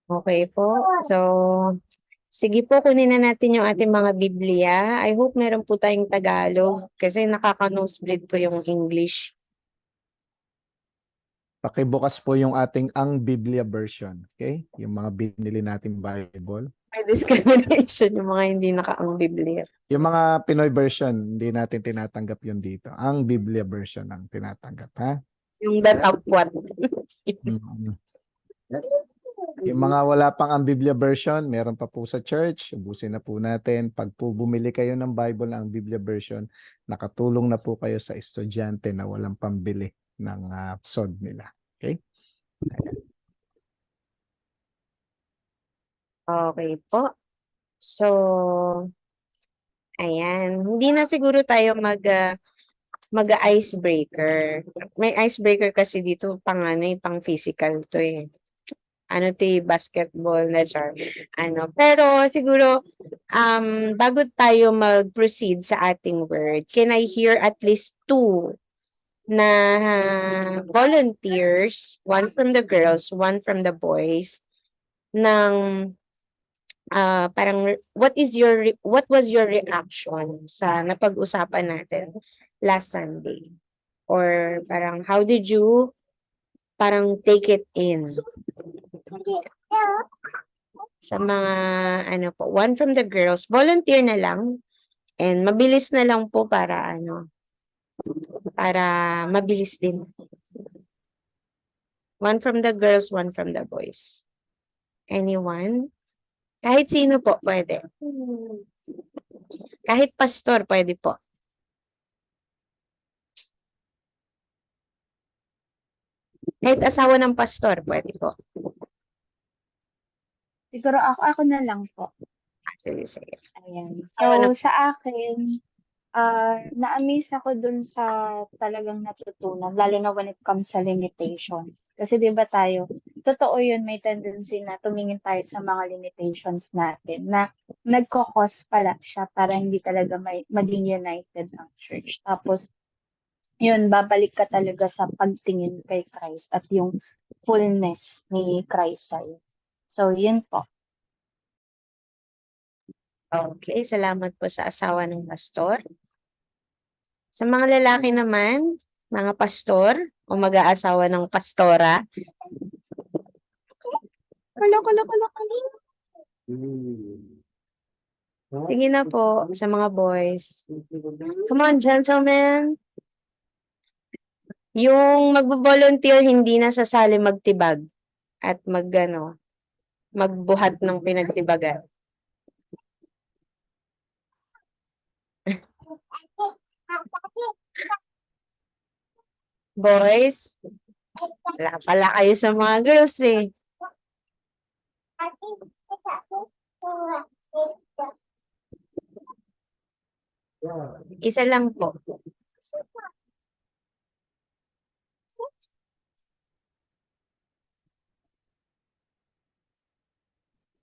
Okay po. So, sige po, kunin na natin yung ating mga Biblia. I hope meron po tayong Tagalog kasi nakaka-nosebleed po yung English. Pakibukas po yung ating Ang Biblia version. Okay? Yung mga binili nating Bible. May discrimination yung mga hindi naka-ang Biblia. Yung mga Pinoy version, hindi natin tinatanggap yun dito. Ang Biblia version ang tinatanggap. Ha? Yung datapwat. Mm. Yung mga wala pang ang Biblia version, meron pa po sa church. Ubusin na po natin. Pag po bumili kayo ng Bible ang Biblia version, nakatulong na po kayo sa estudyante na walang pambili ng SOD nila. Okay? Okay po. So, ayan. Hindi na siguro tayo mag-icebreaker. May icebreaker kasi dito pang ano, pang physical to eh. Ano to eh, basketball na char. Ano, pero siguro bago tayo mag-proceed sa ating word, can I hear at least two na volunteers, one from the girls, one from the boys, ng parang what was your reaction sa napag-usapan natin last Sunday? Or parang how did you parang take it in? Sa mga ano po, one from the girls, volunteer na lang and mabilis na lang po para ano, para mabilis din. One from the girls, one from the boys. Anyone? Kahit sino po pwede. Kahit pastor pwede po. Kahit asawa ng pastor pwede po. Siguro ako na lang po. Sige, sige. Ayan. Asawa ng- So, sa akin, na-amaze ako dun sa talagang natutunan, lalo na when it comes sa limitations. Kasi di ba tayo, totoo yun, may tendency na tumingin tayo sa mga limitations natin na nagkakos pala siya para hindi talaga maging united ang church. Tapos, yun, babalik ka talaga sa pagtingin kay Christ at yung fullness ni Christ sa'yo. So, yun po. Okay, salamat po sa asawa ng pastor. Sa mga lalaki naman, mga pastor o mag-aasawa ng pastora. Sige na po sa mga boys. Come on, gentlemen. Yung magbo-volunteer hindi na sasali magtibag at magbuhat ng pinagtibagan. Boys, wala pala kayo sa mga girls eh. Isa lang po.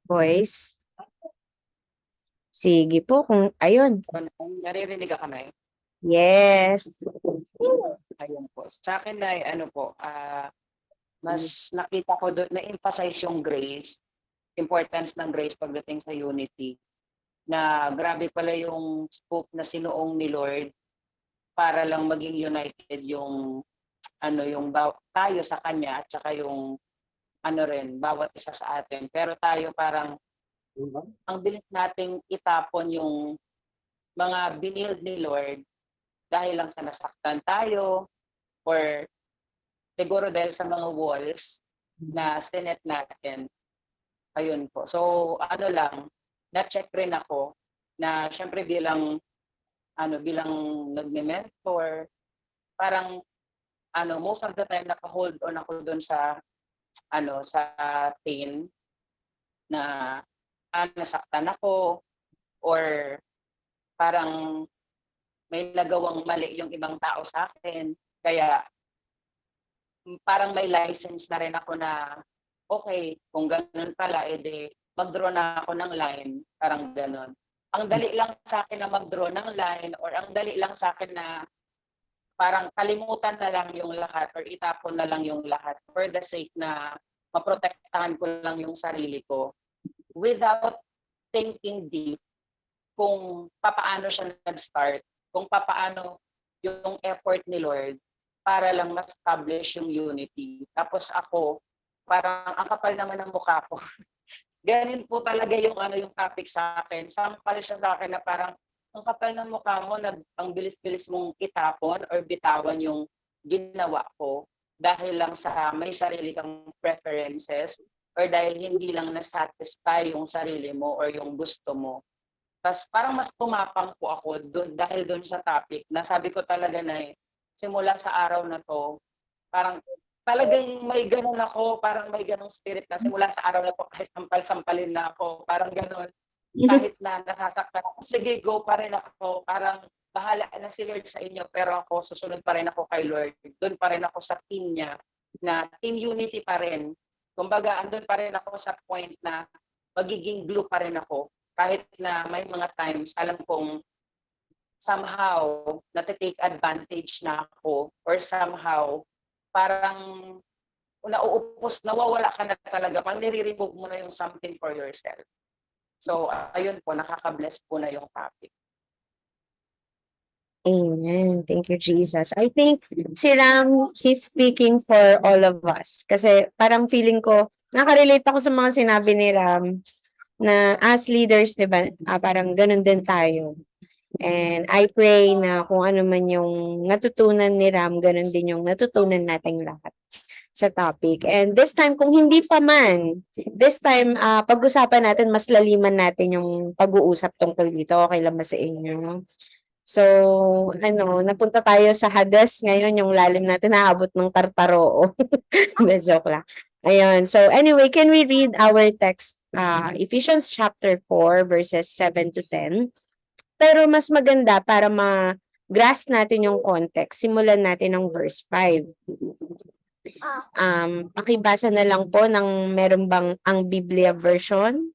Boys. Sige po, kung ayun. Naririnig ka na eh. Yes. Ayun po. Sa akin ay ano po, mas nakita ko doon, na-emphasize yung grace, importance ng grace pagdating sa unity, na grabe pala yung scope na sinuong ni Lord para lang maging united yung tayo sa kanya at saka yung rin bawat isa sa atin. Pero tayo parang ang bilis nating itapon yung mga binild ni Lord dahil lang sa nasaktan tayo or siguro dahil sa mga walls na sinet natin. Ayun po. So na-check rin ako na syempre bilang nagme-mentor, parang most of the time naka-hold on ako doon sa pain na nasaktan ako or parang may nagawang mali yung ibang tao sa akin. Kaya parang may license na rin ako na okay, kung ganun pala, edi mag-draw na ako ng line, parang ganun. Ang dali lang sa akin na mag-draw ng line or ang dali lang sa akin na parang kalimutan na lang yung lahat or itapon na lang yung lahat for the sake na maprotektahan ko lang yung sarili ko without thinking deep kung papaano siya nag-start, kung papaano yung effort ni Lord para lang ma-establish yung unity. Tapos ako, parang ang kapal naman ng mukha ko. Ganun po talaga yung yung topic sa akin. Sampal siya sa akin na parang ang kapal ng mukha mo, ang bilis-bilis mong itapon or bitawan yung ginawa ko dahil lang sa may sarili kang preferences or dahil hindi lang na-satisfy yung sarili mo or yung gusto mo. Tapos parang mas tumapang po ako dahil doon sa topic na sabi ko talaga na simula sa araw na to, parang talagang may ganun ako, parang may ganung spirit na simula sa araw na to kahit sampal-sampalin na ako, parang ganun. Kahit na nasasaktan ako, sige, go pa rin ako. Parang bahala na si Lord sa inyo, pero ako susunod pa rin ako kay Lord. Doon pa rin ako sa team niya, na team unity pa rin. Kumbaga, andun pa rin ako sa point na magiging glue pa rin ako. Kahit na may mga times, alam kong somehow, natitake advantage na ako or somehow, parang nauupos, nawawala ka na talaga. Parang nire-remove mo na yung something for yourself. So, ayun po, nakaka-bless po na yung topic. Amen. Thank you, Jesus. I think si Ram, he's speaking for all of us. Kasi parang feeling ko, nakarelate ako sa mga sinabi ni Ram na as leaders, di ba, parang ganun din tayo. And I pray na kung ano man yung natutunan ni Ram, ganun din yung natutunan nating lahat sa topic. And this time, kung hindi pa man, this time, pag-usapan natin, mas laliman natin yung pag-uusap tungkol dito. Okay lang ba sa inyo? So, napunta tayo sa Hades ngayon, yung lalim natin naabot ng Tartaroo. Joke lang. Ayun. So, anyway, can we read our text, Ephesians chapter 4, verses 7 to 10? Pero mas maganda para ma-grasp natin yung context, simulan natin ng verse 5. Pakibasa na lang po ng meron bang ang Biblia version.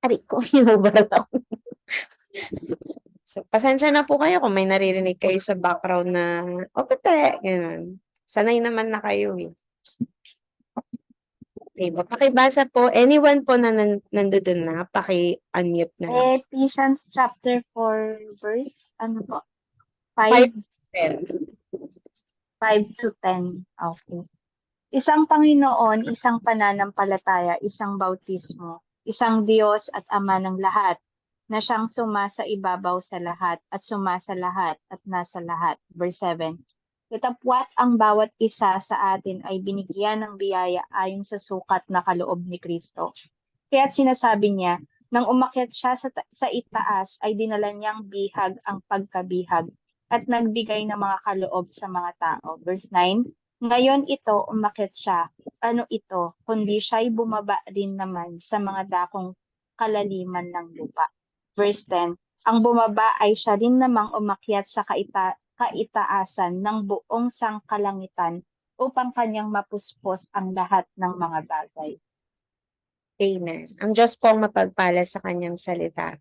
Ari ko, hinubara ako. So, pasensya na po kayo kung may naririnig kayo sa background na, pate, gano'n. Sanay naman na kayo eh. Okay, pakibasa po. Anyone po na nandoon na, paki-unmute na lang. Ephesians chapter 4 verse, ano po? 5 to 10. Okay. Isang Panginoon, isang pananampalataya, isang bautismo, isang Diyos at Ama ng lahat, na siyang sumasa ibabaw sa lahat at sumasa lahat at nasa lahat. Verse 7. Katapwat ang bawat isa sa atin ay binigyan ng biyaya ayon sa sukat na kaloob ni Kristo. Kaya't sinasabi niya, nang umakyat siya sa itaas ay dinala niyang bihag ang pagkabihag at nagbigay ng mga kaloob sa mga tao. Verse 9. Ngayon ito, umakyat siya. Ano ito? Kundi siya'y bumaba rin naman sa mga dakong kalaliman ng lupa. Verse 10. Ang bumaba ay siya rin namang umakyat sa kaitaasan ng buong sangkalangitan upang kanyang mapuspos ang lahat ng mga bagay. Amen. Ang Diyos po ang mapagpala sa kanyang salita.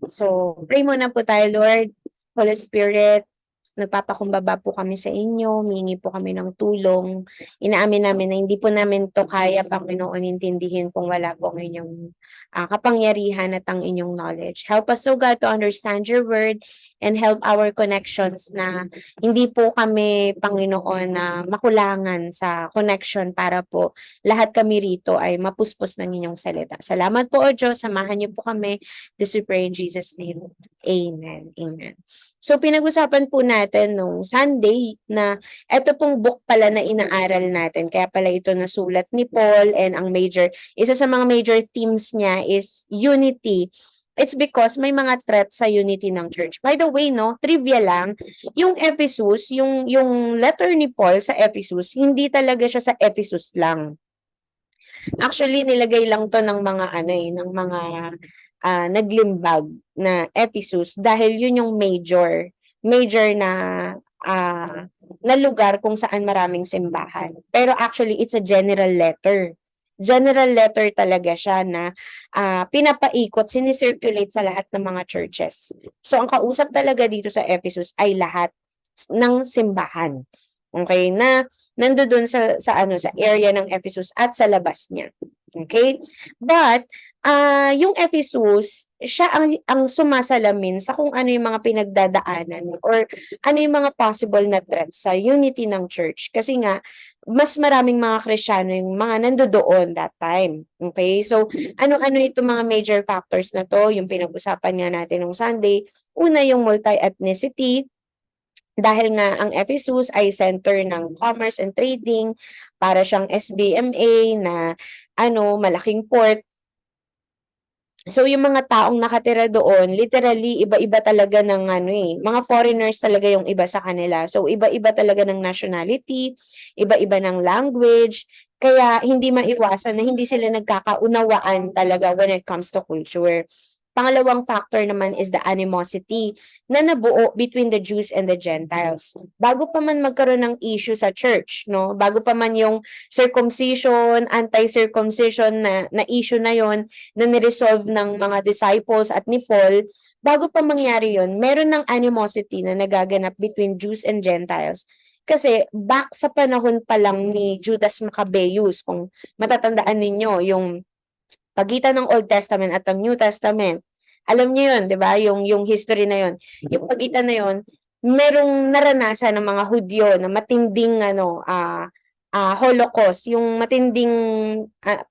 So, pray muna po tayo, Lord. Holy Spirit, nagpapakumbaba po kami sa inyo, humingi po kami ng tulong. Inaamin namin na hindi po namin to kaya, Panginoon, intindihin kung wala po ang inyong kapangyarihan at ang inyong knowledge. Help us, O God, to understand your word and help our connections na hindi po kami, Panginoon, na makulangan sa connection para po lahat kami rito ay mapuspos ng inyong salita. Salamat po, O Diyos. Samahan niyo po kami. This we pray in Jesus' name. Amen. Amen. So, pinag-usapan po natin nung Sunday na ito pong book pala na inaaral natin. Kaya pala ito nasulat ni Paul and isa sa mga major themes niya is unity. It's because may mga threats sa unity ng church. By the way, trivia lang, yung Ephesus, yung letter ni Paul sa Ephesus, hindi talaga siya sa Ephesus lang. Actually, nilagay lang to ng mga naglimbag na Ephesus dahil yun yung major na lugar kung saan maraming simbahan. Pero actually, it's a general letter. General letter talaga siya na pinapaikot, sinicirculate sa lahat ng mga churches. So, ang kausap talaga dito sa Ephesus ay lahat ng simbahan. Okay, na nandoon sa area ng Ephesus at sa labas niya. Okay? But yung Ephesus, siya ang sumasalamin sa kung ano yung mga pinagdadaanan or ano yung mga possible na threats sa unity ng church. Kasi nga, mas maraming mga Kristiyano yung mga nandoon that time. Okay? So, ano-ano itong mga major factors na to, yung pinag-usapan nga natin nung Sunday. Una, yung multi-ethnicity, dahil nga ang Ephesus ay center ng commerce and trading, para siyang SBMA na malaking port. So yung mga taong nakatira doon, literally iba-iba talaga ng mga foreigners talaga yung iba sa kanila. So iba-iba talaga ng nationality, iba-iba ng language, kaya hindi maiwasan na hindi sila nagkakaunawaan talaga when it comes to culture. Pangalawang factor naman is the animosity na nabuo between the Jews and the Gentiles. Bago pa man magkaroon ng issue sa church, no? Bago pa man yung circumcision, anti-circumcision na issue na yon na niresolve ng mga disciples at ni Paul, bago pa mangyari yon, meron ng animosity na nagaganap between Jews and Gentiles. Kasi back sa panahon pa lang ni Judas Maccabeus, kung matatandaan ninyo, yung pagitan ng Old Testament at ng New Testament. Alam niyo 'yun, 'di ba? Yung history na 'yun. Yung pagitan na 'yun, merong naranasan ng mga Hudyo na matinding Holocaust, yung matinding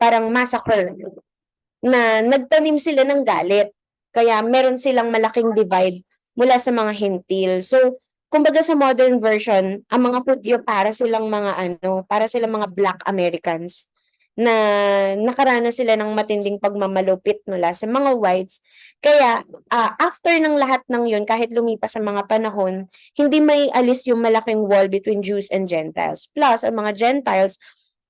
parang massacre na nagtanim sila ng galit. Kaya meron silang malaking divide mula sa mga Hentil. So, kumbaga sa modern version, ang mga Hudyo para silang mga Black Americans na nakaranas sila ng matinding pagmamalupit mula sa mga whites. Kaya after ng lahat ng yun, kahit lumipas ang mga panahon, hindi may alis yung malaking wall between Jews and Gentiles. Plus, ang mga Gentiles,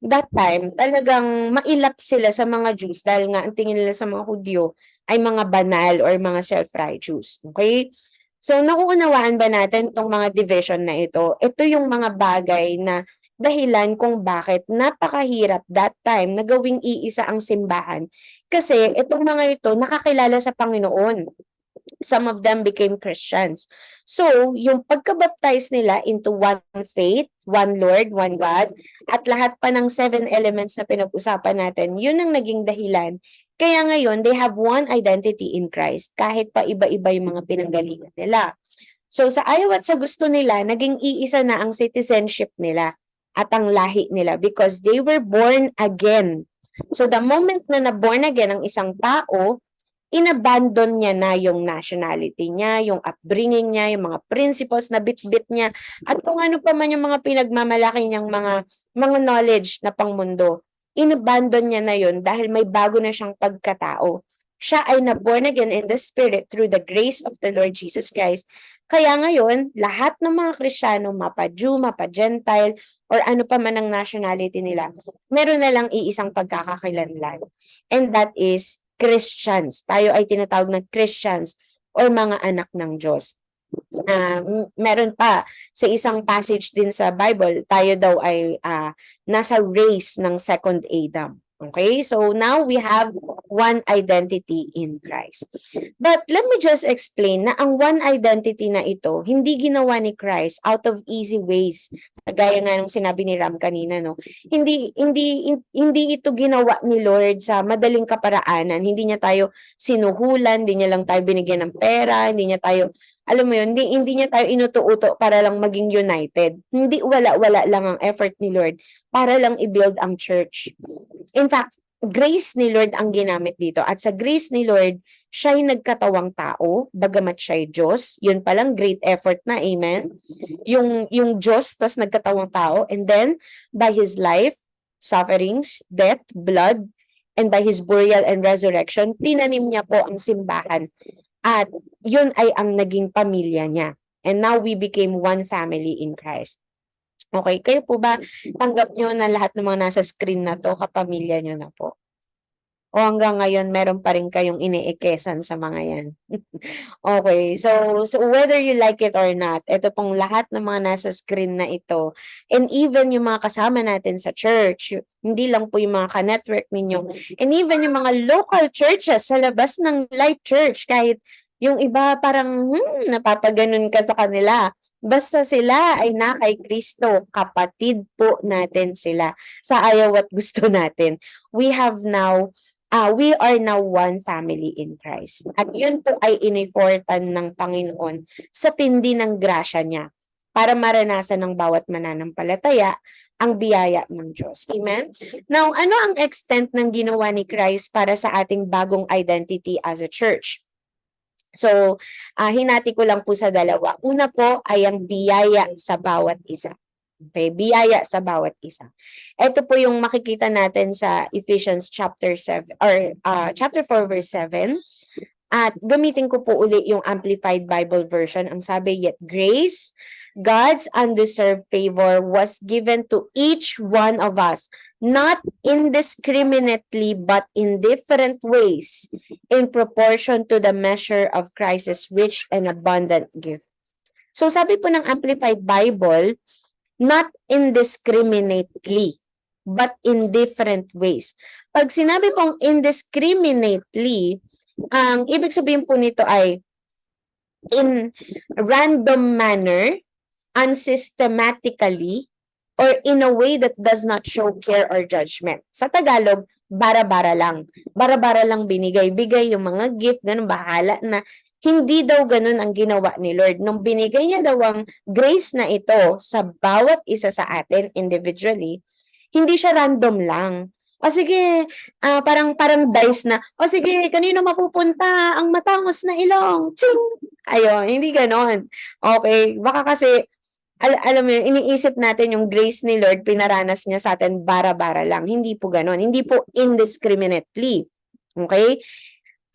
that time, talagang mailap sila sa mga Jews dahil nga ang tingin nila sa mga Hudyo ay mga banal or mga self-righteous. Okay? So, nauunawaan ba natin itong mga division na ito? Ito yung mga bagay na dahilan kung bakit napakahirap that time na gawing iisa ang simbahan. Kasi itong mga ito nakakilala sa Panginoon. Some of them became Christians. So, yung pagkabaptize nila into one faith, one Lord, one God, at lahat pa ng 7 elements na pinag-usapan natin, yun ang naging dahilan. Kaya ngayon, they have one identity in Christ, kahit pa iba-iba yung mga pinanggalingan nila. So, sa ayaw at sa gusto nila, naging iisa na ang citizenship nila at ang lahi nila because they were born again. So the moment na na-born again ang isang tao, inabandon niya na yung nationality niya, yung upbringing niya, yung mga principles na bit-bit niya, at kung ano pa man yung mga pinagmamalaki niyang mga knowledge na pangmundo. Inabandon niya na yun dahil may bago na siyang pagkatao. Siya ay na-born again in the Spirit through the grace of the Lord Jesus Christ. Kaya ngayon, lahat ng mga Kristiyano, mapa-Jew, mapa-Gentile, or ano pa man ang nationality nila, meron na lang iisang pagkakakilanlan. And that is Christians. Tayo ay tinatawag na Christians or mga anak ng Diyos. Meron pa sa isang passage din sa Bible, tayo daw ay nasa race ng second Adam. Okay, so now we have one identity in Christ. But let me just explain na ang one identity na ito, hindi ginawa ni Christ out of easy ways. Gaya nga nung sinabi ni Ram kanina, no? Hindi ito ginawa ni Lord sa madaling kaparaanan. Hindi niya tayo sinuhulan, hindi niya lang tayo binigyan ng pera, hindi niya tayo, alam mo yun, hindi niya tayo inuto-uto para lang maging united. Hindi, wala lang ang effort ni Lord para lang i-build ang church. In fact, grace ni Lord ang ginamit dito. At sa grace ni Lord, siya'y nagkatawang tao, bagamat siya'y Diyos. Yun palang great effort na, amen? Yung Diyos, tas nagkatawang tao. And then, by His life, sufferings, death, blood, and by His burial and resurrection, tinanim niya po ang simbahan. At yun ay ang naging pamilya niya. And now we became one family in Christ. Okay, kayo po ba tanggap nyo na lahat ng mga nasa screen na to, kapamilya nyo na po? O hanggang ngayon, meron pa rin kayong iniikesan sa mga yan? Okay, so whether you like it or not, ito pong lahat ng mga nasa screen na ito, and even yung mga kasama natin sa church, hindi lang po yung mga ka-network ninyo, and even yung mga local churches sa labas ng Life Church, kahit yung iba parang napapaganon ka sa kanila, Basta sila ay na kay Kristo, kapatid po natin sila sa ayaw at gusto natin. We are now one family in Christ. At yun po ay iniportan ng Panginoon sa tindi ng grasya niya para maranasan ng bawat mananampalataya ang biyaya ng Diyos. Amen? Now, ano ang extent ng ginawa ni Christ para sa ating bagong identity as a church? So, hinati ko lang po sa dalawa. Una po ay ang biyaya sa bawat isa. Okay, biyaya sa bawat isa. Ito po yung makikita natin sa Ephesians chapter 7 or chapter 4 verse 7. At gamitin ko po uli yung Amplified Bible version. Ang sabi, yet grace, God's undeserved favor was given to each one of us, not indiscriminately but in different ways, in proportion to the measure of Christ's rich and abundant gift. So sabi po ng Amplified Bible, not indiscriminately, but in different ways. Pag sinabi pong indiscriminately, ang ibig sabihin po nito ay in random manner, unsystematically, or in a way that does not show care or judgment. Sa Tagalog, bara-bara lang. Bara-bara lang binigay. Bigay yung mga gift, ganun, bahala na. Hindi daw ganun ang ginawa ni Lord. Nung binigay niya daw ang grace na ito sa bawat isa sa atin individually, hindi siya random lang. O sige, parang dice na, o sige, kanino mapupunta ang matangos na ilong? Ching! Ayun, hindi ganon. Okay, baka kasi, alam mo yun, iniisip natin yung grace ni Lord, pinaranas niya sa atin bara-bara lang. Hindi po ganon. Hindi po indiscriminately. Okay?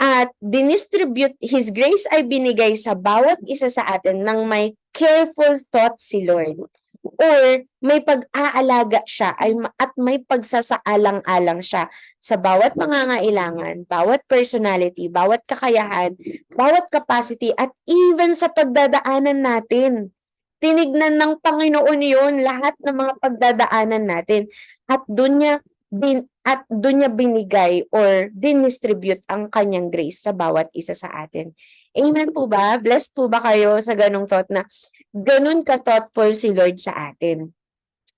At dinistribute, His grace ay binigay sa bawat isa sa atin ng may careful thought si Lord. Or may pag-aalaga siya at may pagsasaalang-alang siya sa bawat pangangailangan, bawat personality, bawat kakayahan, bawat capacity, at even sa pagdadaanan natin. Tinignan ng Panginoon yun, lahat ng mga pagdadaanan natin. At doon niya binigay or dinistribute ang kanyang grace sa bawat isa sa atin. Amen po ba? Blessed po ba kayo sa ganung thought na ganun ka-thoughtful si Lord sa atin?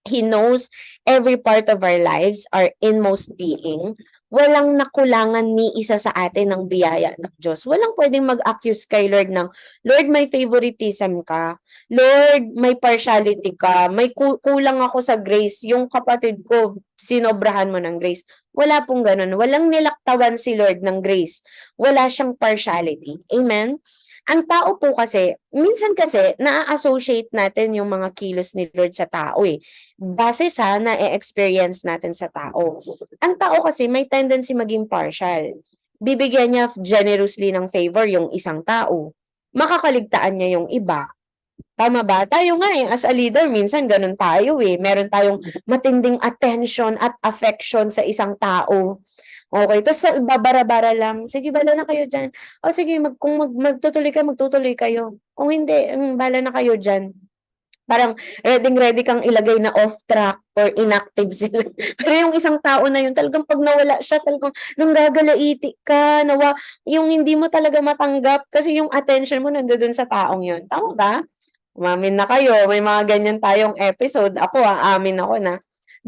He knows every part of our lives, our inmost being. Walang nakulangan ni isa sa atin ng biyaya ng Diyos. Walang pwedeng mag-accuse kay Lord ng, Lord, may favoritism ka. Lord, may partiality ka. May kulang ako sa grace. Yung kapatid ko, sinobrahan mo ng grace. Wala pong ganun. Walang nilaktawan si Lord ng grace. Wala siyang partiality. Amen? Ang tao po kasi, minsan kasi, na-associate natin yung mga kilos ni Lord sa tao eh. Base sa na-experience natin sa tao. Ang tao kasi may tendency maging partial. Bibigyan niya generously ng favor yung isang tao. Makakaligtaan niya yung iba. Tama ba? Tayo nga eh, as a leader, minsan ganun tayo eh. Meron tayong matinding attention at affection sa isang tao. Okay, tapos babara-bara lang. Sige, bala na kayo dyan. O sige, kung magtutuloy kayo, magtutuloy kayo. Kung hindi, bala na kayo dyan. Parang ready kang ilagay na off track or inactive sila. Pero yung isang tao na yun, talagang pag nawala siya, talagang nanggagalaiti ka, yung hindi mo talaga matanggap kasi yung attention mo nandoon sa taong yun. Tama ba? Umamin na kayo, may mga ganyan tayong episode. Ako, amin ako na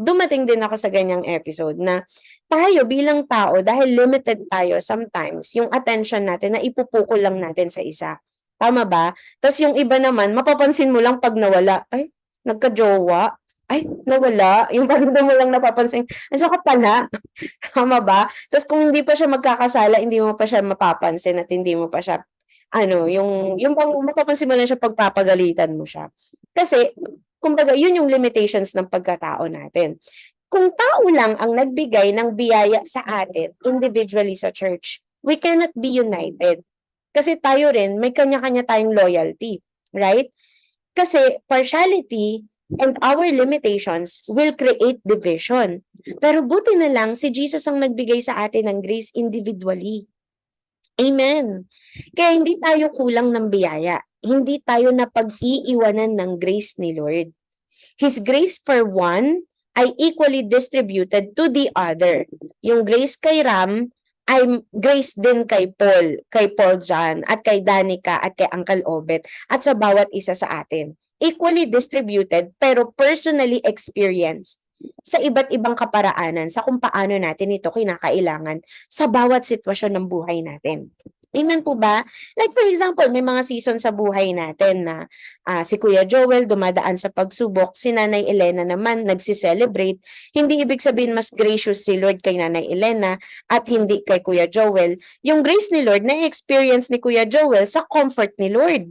dumating din ako sa ganyang episode na tayo bilang tao, dahil limited tayo sometimes, yung attention natin na ipupukol lang natin sa isa. Tama ba? Tapos yung iba naman, mapapansin mo lang pag nawala, ay, nagka-jowa, ay, nawala. Yung pag mo lang napapansin, ano ka pala? Tama ba? Tapos kung hindi pa siya magkakasala, hindi mo pa siya mapapansin at hindi mo pa siya, yung mapapansin mo lang siya pagpapagalitan mo siya. Kasi, kumbaga, yun yung limitations ng pagkatao natin. Kung tao lang ang nagbigay ng biyaya sa atin, individually sa church, we cannot be united. Kasi tayo rin, may kanya-kanya tayong loyalty. Right? Kasi partiality and our limitations will create division. Pero buti na lang, si Jesus ang nagbigay sa atin ng grace individually. Amen. Kaya hindi tayo kulang ng biyaya. Hindi tayo napag-iiwanan ng grace ni Lord. His grace for one ay equally distributed to the other. Yung grace kay Ram ay grace din kay Paul John, at kay Danica, at kay Uncle Obet, at sa bawat isa sa atin. equally distributed pero personally experienced sa iba't ibang kaparaanan sa kung paano natin ito kinakailangan sa bawat sitwasyon ng buhay natin. Amen po ba? Like for example, may mga season sa buhay natin na si Kuya Joel dumadaan sa pagsubok, si Nanay Elena naman nagsi-celebrate. Hindi ibig sabihin mas gracious si Lord kay Nanay Elena at hindi kay Kuya Joel. Yung grace ni Lord na-experience ni Kuya Joel sa comfort ni Lord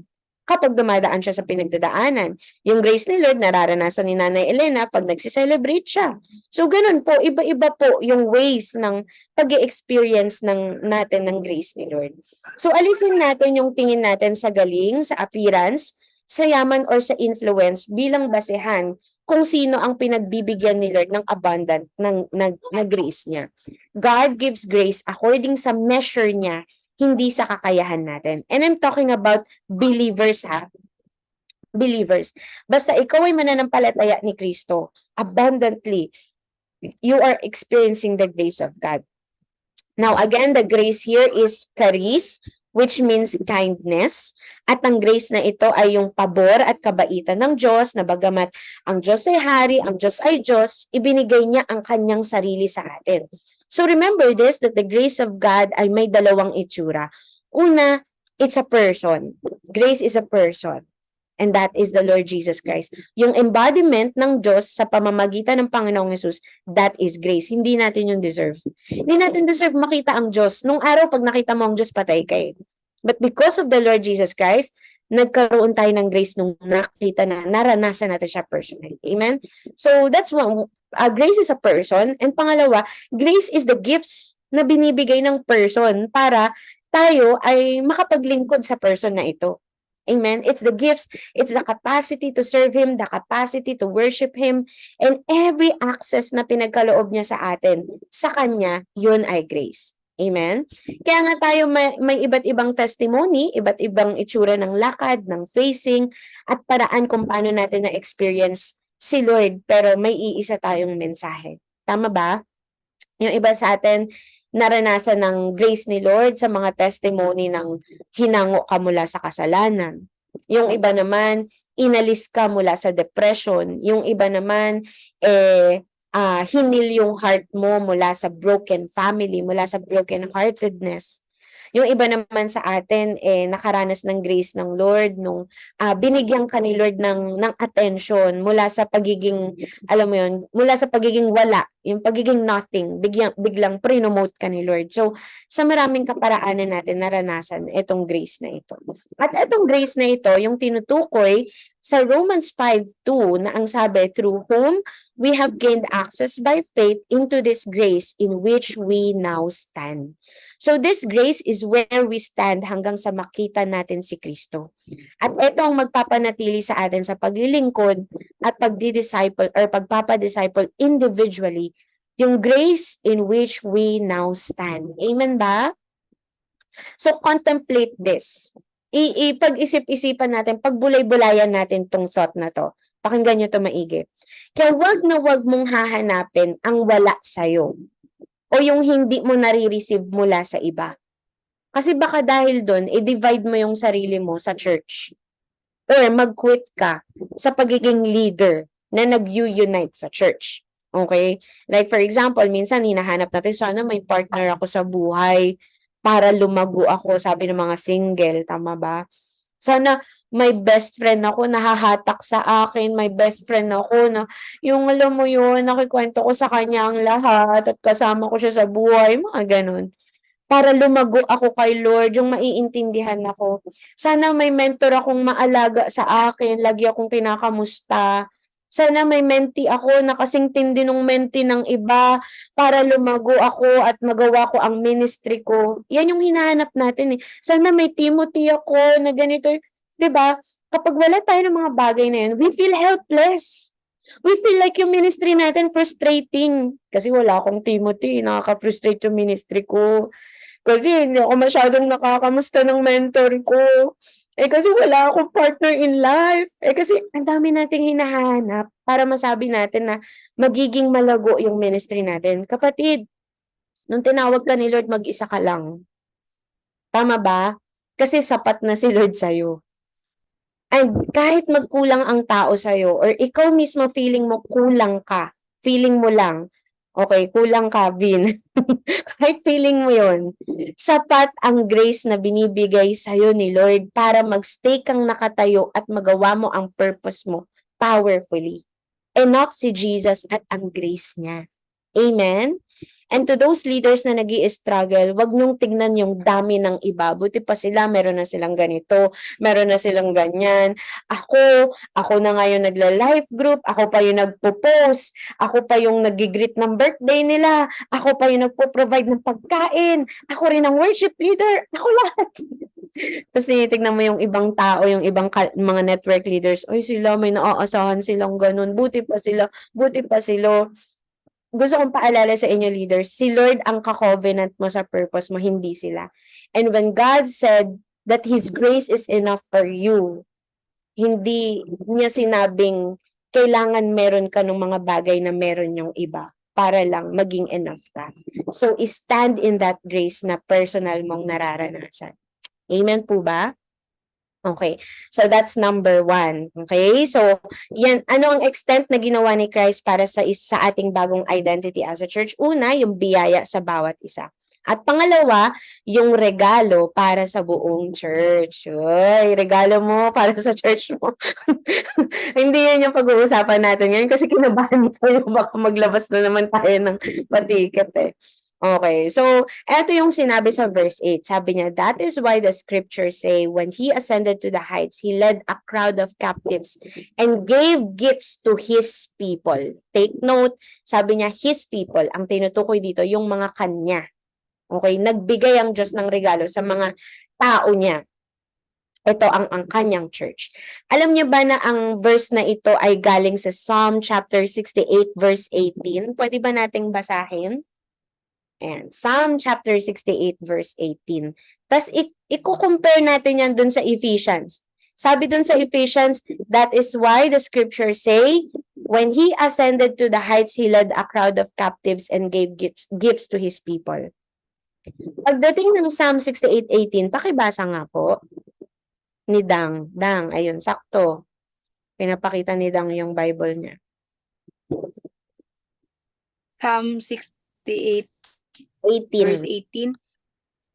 kapag dumadaan siya sa pinagdadaanan. Yung grace ni Lord nararanasan ni Nanay Elena pag nagsi-celebrate siya. So ganun po, iba-iba po yung ways ng pag-experience natin ng grace ni Lord. So alisin natin yung tingin natin sa galing, sa appearance, sa yaman or sa influence bilang basehan kung sino ang pinagbibigyan ni Lord ng abundant ng grace niya. God gives grace according sa measure niya, hindi sa kakayahan natin. And I'm talking about believers ha. Believers. Basta ikaw ay mananampalataya ni Kristo, abundantly, you are experiencing the grace of God. Now again, the grace here is charis, which means kindness. At ang grace na ito ay yung pabor at kabaitan ng Diyos na bagamat ang Diyos ay hari, ang Diyos ay Diyos, ibinigay niya ang kanyang sarili sa atin. So remember this, that the grace of God ay may dalawang itsura. Una, it's a person. Grace is a person. And that is the Lord Jesus Christ. Yung embodiment ng Diyos sa pamamagitan ng Panginoong Hesus, that is grace. Hindi natin yung deserve. Hindi natin deserve makita ang Diyos. Nung araw, pag nakita mo ang Diyos, patay kayo. But because of the Lord Jesus Christ, nagkaroon tayo ng grace nung nakita na naranasan natin siya personally. Amen? So that's one. Grace is a person. And pangalawa, grace is the gifts na binibigay ng person para tayo ay makapaglingkod sa person na ito. Amen? It's the gifts, it's the capacity to serve Him, the capacity to worship Him, and every access na pinagkaloob niya sa atin, sa Kanya, yun ay grace. Amen? Kaya nga tayo may iba't ibang testimony, iba't ibang itsura ng lakad, ng facing, at paraan kung paano natin na-experience si Lord, pero may iisa tayong mensahe. Tama ba? Yung iba sa atin, naranasan ng grace ni Lord sa mga testimony ng hinango ka mula sa kasalanan. Yung iba naman, inalis ka mula sa depression. Yung iba naman, hinil yung heart mo mula sa broken family, mula sa broken heartedness. Yung iba naman sa atin, nakaranas ng grace ng Lord, nung binigyan ka ni Lord ng attention mula sa pagiging, alam mo yun, mula sa pagiging wala, yung pagiging nothing, biglang pre-nomote ka ni Lord. So, sa maraming kaparaanan natin, naranasan itong grace na ito. At itong grace na ito, yung tinutukoy sa Romans 5:2 na ang sabi, through whom we have gained access by faith into this grace in which we now stand. So this grace is where we stand hanggang sa makita natin si Kristo. At ito ang magpapanatili sa atin sa paglilingkod at pagdi-disciple or pagpapadisciple individually, yung grace in which we now stand. Amen ba? So contemplate this. Ipag-isip-isipan natin, pagbulay-bulayan natin tong thought na to. Pakinggan nyo to maigi. Kaya wag na wag mong hahanapin ang wala sa'yo o yung hindi mo nare-receive mula sa iba. Kasi baka dahil doon, i-divide mo yung sarili mo sa church. Or mag-quit ka sa pagiging leader na nag-unite sa church. Okay? Like for example, minsan hinahanap natin, sana may partner ako sa buhay para lumago ako, sabi ng mga single. Tama ba? Sana may best friend ako, nahahatak sa akin, may best friend ako na yung alam mo yun, nakikwento ko sa kanya ang lahat at kasama ko siya sa buhay, mga ganun. Para lumago ako kay Lord, yung maiintindihan ako. Sana may mentor akong maalaga sa akin, lagi akong kinakamusta. Sana may mentee ako na kasing tindi ng mentee ng iba para lumago ako at magawa ko ang ministry ko. Yan yung hinahanap natin eh. Sana may Timothy ako na ganito. 'Di ba? Kapag wala tayo ng mga bagay na yun, we feel helpless. We feel like yung ministry natin frustrating. Kasi wala akong Timothy, nakaka-frustrate yung ministry ko. Kasi hindi ako masyadong nakakamusta ng mentor ko. Kasi wala akong partner in life. Kasi ang dami nating hinahanap para masabi natin na magiging malago yung ministry natin. Kapatid, nung tinawag ka ni Lord, mag-isa ka lang. Tama ba? Kasi sapat na si Lord sa'yo. And kahit magkulang ang tao sa'yo or ikaw mismo feeling mo kulang ka, feeling mo lang, okay, kulang ka, Vin. Kahit feeling mo yon, sapat ang grace na binibigay sa'yo ni Lord para magstay kang nakatayo at magawa mo ang purpose mo powerfully. Enough si Jesus at ang grace niya. Amen? And to those leaders na nag-i-struggle, wag niyong tignan yung dami ng iba. Buti pa sila, meron na silang ganito, meron na silang ganyan. Ako na nga yung nagla-life group, ako pa yung nagpo-post, ako pa yung nag-greet ng birthday nila, ako pa yung nagpo-provide ng pagkain, ako rin ang worship leader, ako lahat. Tapos tinitignan mo yung ibang tao, yung ibang mga network leaders, oy sila, may naaasahan silang ganun, buti pa sila, buti pa sila. Gusto kong paalala sa inyo leaders, si Lord ang ka-covenant mo sa purpose mo, hindi sila. And when God said that His grace is enough for you, hindi niya sinabing kailangan meron ka ng mga bagay na meron yung iba para lang maging enough ka. So, stand in that grace na personal mong nararanasan. Amen po ba? Okay. So that's number 1. Okay? So, yan, ano ang extent na ginawa ni Christ para sa ating bagong identity as a church? Una, yung biyaya sa bawat isa. At pangalawa, yung regalo para sa buong church. Uy, regalo mo para sa church mo. Hindi yan yung pag-uusapan natin ngayon kasi kinabahan tayo, baka maglabas na naman tayo ng patiket eh. Okay, so eto yung sinabi sa verse 8. Sabi niya, that is why the scriptures say, when He ascended to the heights, He led a crowd of captives and gave gifts to His people. Take note, sabi niya, His people. Ang tinutukoy dito, yung mga kanya. Okay, nagbigay ang Diyos ng regalo sa mga tao niya. Ito ang kanyang church. Alam niyo ba na ang verse na ito ay galing sa Psalm chapter 68 verse 18? Pwede ba nating basahin? Ayan, Psalm chapter 68 verse 18. Tapos i-compare natin yan dun sa Ephesians. Sabi dun sa Ephesians, that is why the scriptures say, when He ascended to the heights, He led a crowd of captives and gave gifts to His people. Pagdating ng Psalm 68:18, pakibasa nga po ni Dang. Dang, ayun, sakto. Pinapakita ni Dang yung Bible niya. Psalm 68 verse 18. 18.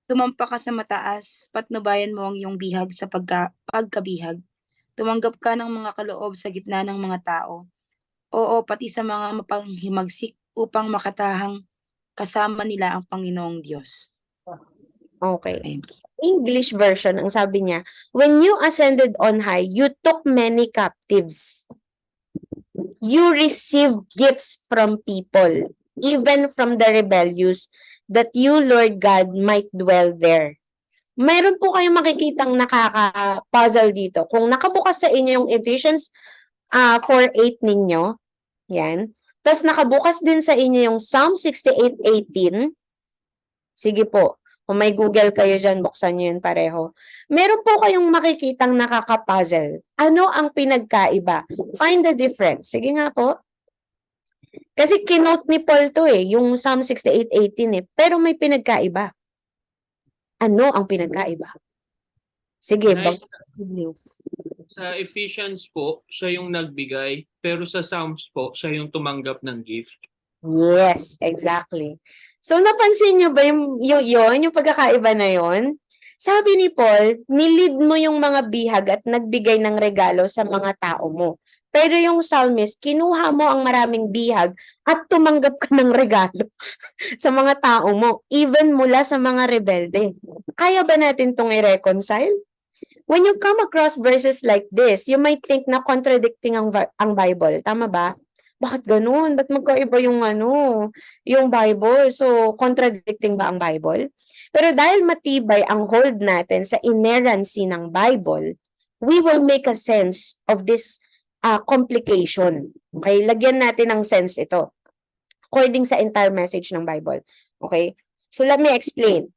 Tumampa ka sa mataas, patnubayan mo ang iyong bihag sa pagkabihag. Tumanggap ka ng mga kaloob sa gitna ng mga tao. Oo, pati sa mga mapanghimagsik upang makatahang kasama nila ang Panginoong Diyos. Okay. Ayun. English version, ang sabi niya, when you ascended on high, you took many captives. You received gifts from people, even from the rebellious, that you, Lord God, might dwell there. Mayroon po kayong makikitang nakaka-puzzle dito. Kung nakabukas sa inyo yung Ephesians 4:8 ninyo, yan. Tapos nakabukas din sa inyo yung Psalm 68:18. Sige po, kung may Google kayo dyan, buksan nyo yun pareho. Meron po kayong makikitang nakaka-puzzle. Ano ang pinagkaiba? Find the difference. Sige nga po. Kasi kinote ni Paul to yung Psalm 68:18 pero may pinagkaiba. Ano ang pinagkaiba? Sige, Nay, siblings. sa Ephesians po, siya yung nagbigay, pero sa Psalms po, siya yung tumanggap ng gift. Yes, exactly. So napansin nyo ba yung pagkakaiba na yon? Sabi ni Paul, nilid mo yung mga bihag at nagbigay ng regalo sa mga tao mo. Pero yung psalmist, kinuha mo ang maraming bihag at tumanggap ka ng regalo sa mga tao mo, even mula sa mga rebelde. Kaya ba natin itong i-reconcile? When you come across verses like this, you might think na contradicting ang Bible. Tama ba? Bakit ganun? Ba't magkaiba yung Bible? So, contradicting ba ang Bible? Pero dahil matibay ang hold natin sa inerrancy ng Bible, we will make a sense of this complication. Okay? Lagyan natin ng sense ito. According sa entire message ng Bible. Okay? So, let me explain.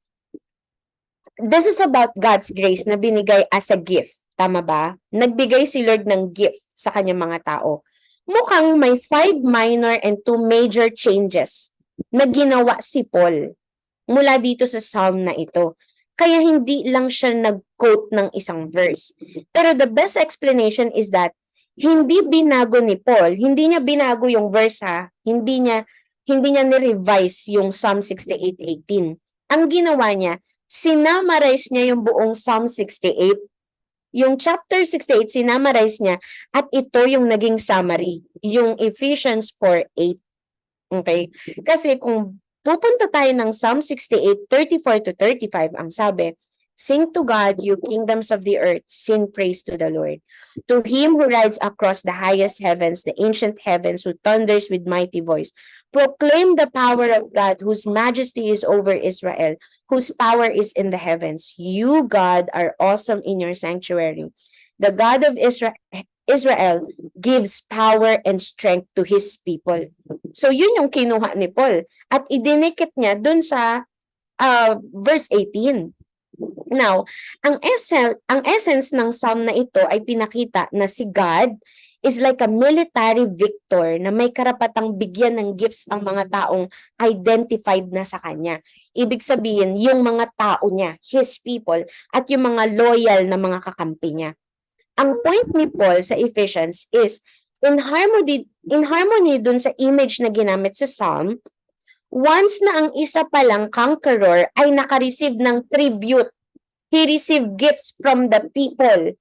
This is about God's grace na binigay as a gift. Tama ba? Nagbigay si Lord ng gift sa kanyang mga tao. Mukhang may 5 minor and 2 major changes na ginawa si Paul mula dito sa psalm na ito. Kaya hindi lang siya nag-quote ng isang verse. Pero the best explanation is that hindi binago ni Paul, hindi niya binago yung verse ha, hindi niya ni-revise yung Psalm 68:18. Ang ginawa niya, sinamarize niya yung buong Psalm 68. Yung chapter 68, sinamarize niya at ito yung naging summary, yung Ephesians 4:8. Okay? Kasi kung pupunta tayo ng Psalm 68:34-35, ang sabi, "Sing to God, you kingdoms of the earth, sing praise to the Lord. To him who rides across the highest heavens, the ancient heavens, who thunders with mighty voice. Proclaim the power of God, whose majesty is over Israel, whose power is in the heavens. You, God, are awesome in your sanctuary. The God of Israel gives power and strength to his people." So yun yung kinuha ni Paul at idinikit niya dun sa verse 18. Now, ang essence ng psalm na ito ay pinakita na si God is like a military victor na may karapatang bigyan ng gifts ang mga taong identified na sa kanya. Ibig sabihin, yung mga tao niya, his people, at yung mga loyal na mga kakampi niya. Ang point ni Paul sa Ephesians is in harmony dun sa image na ginamit sa Psalm, once na ang isa palang conqueror ay naka-receive ng tribute, he received gifts from the people.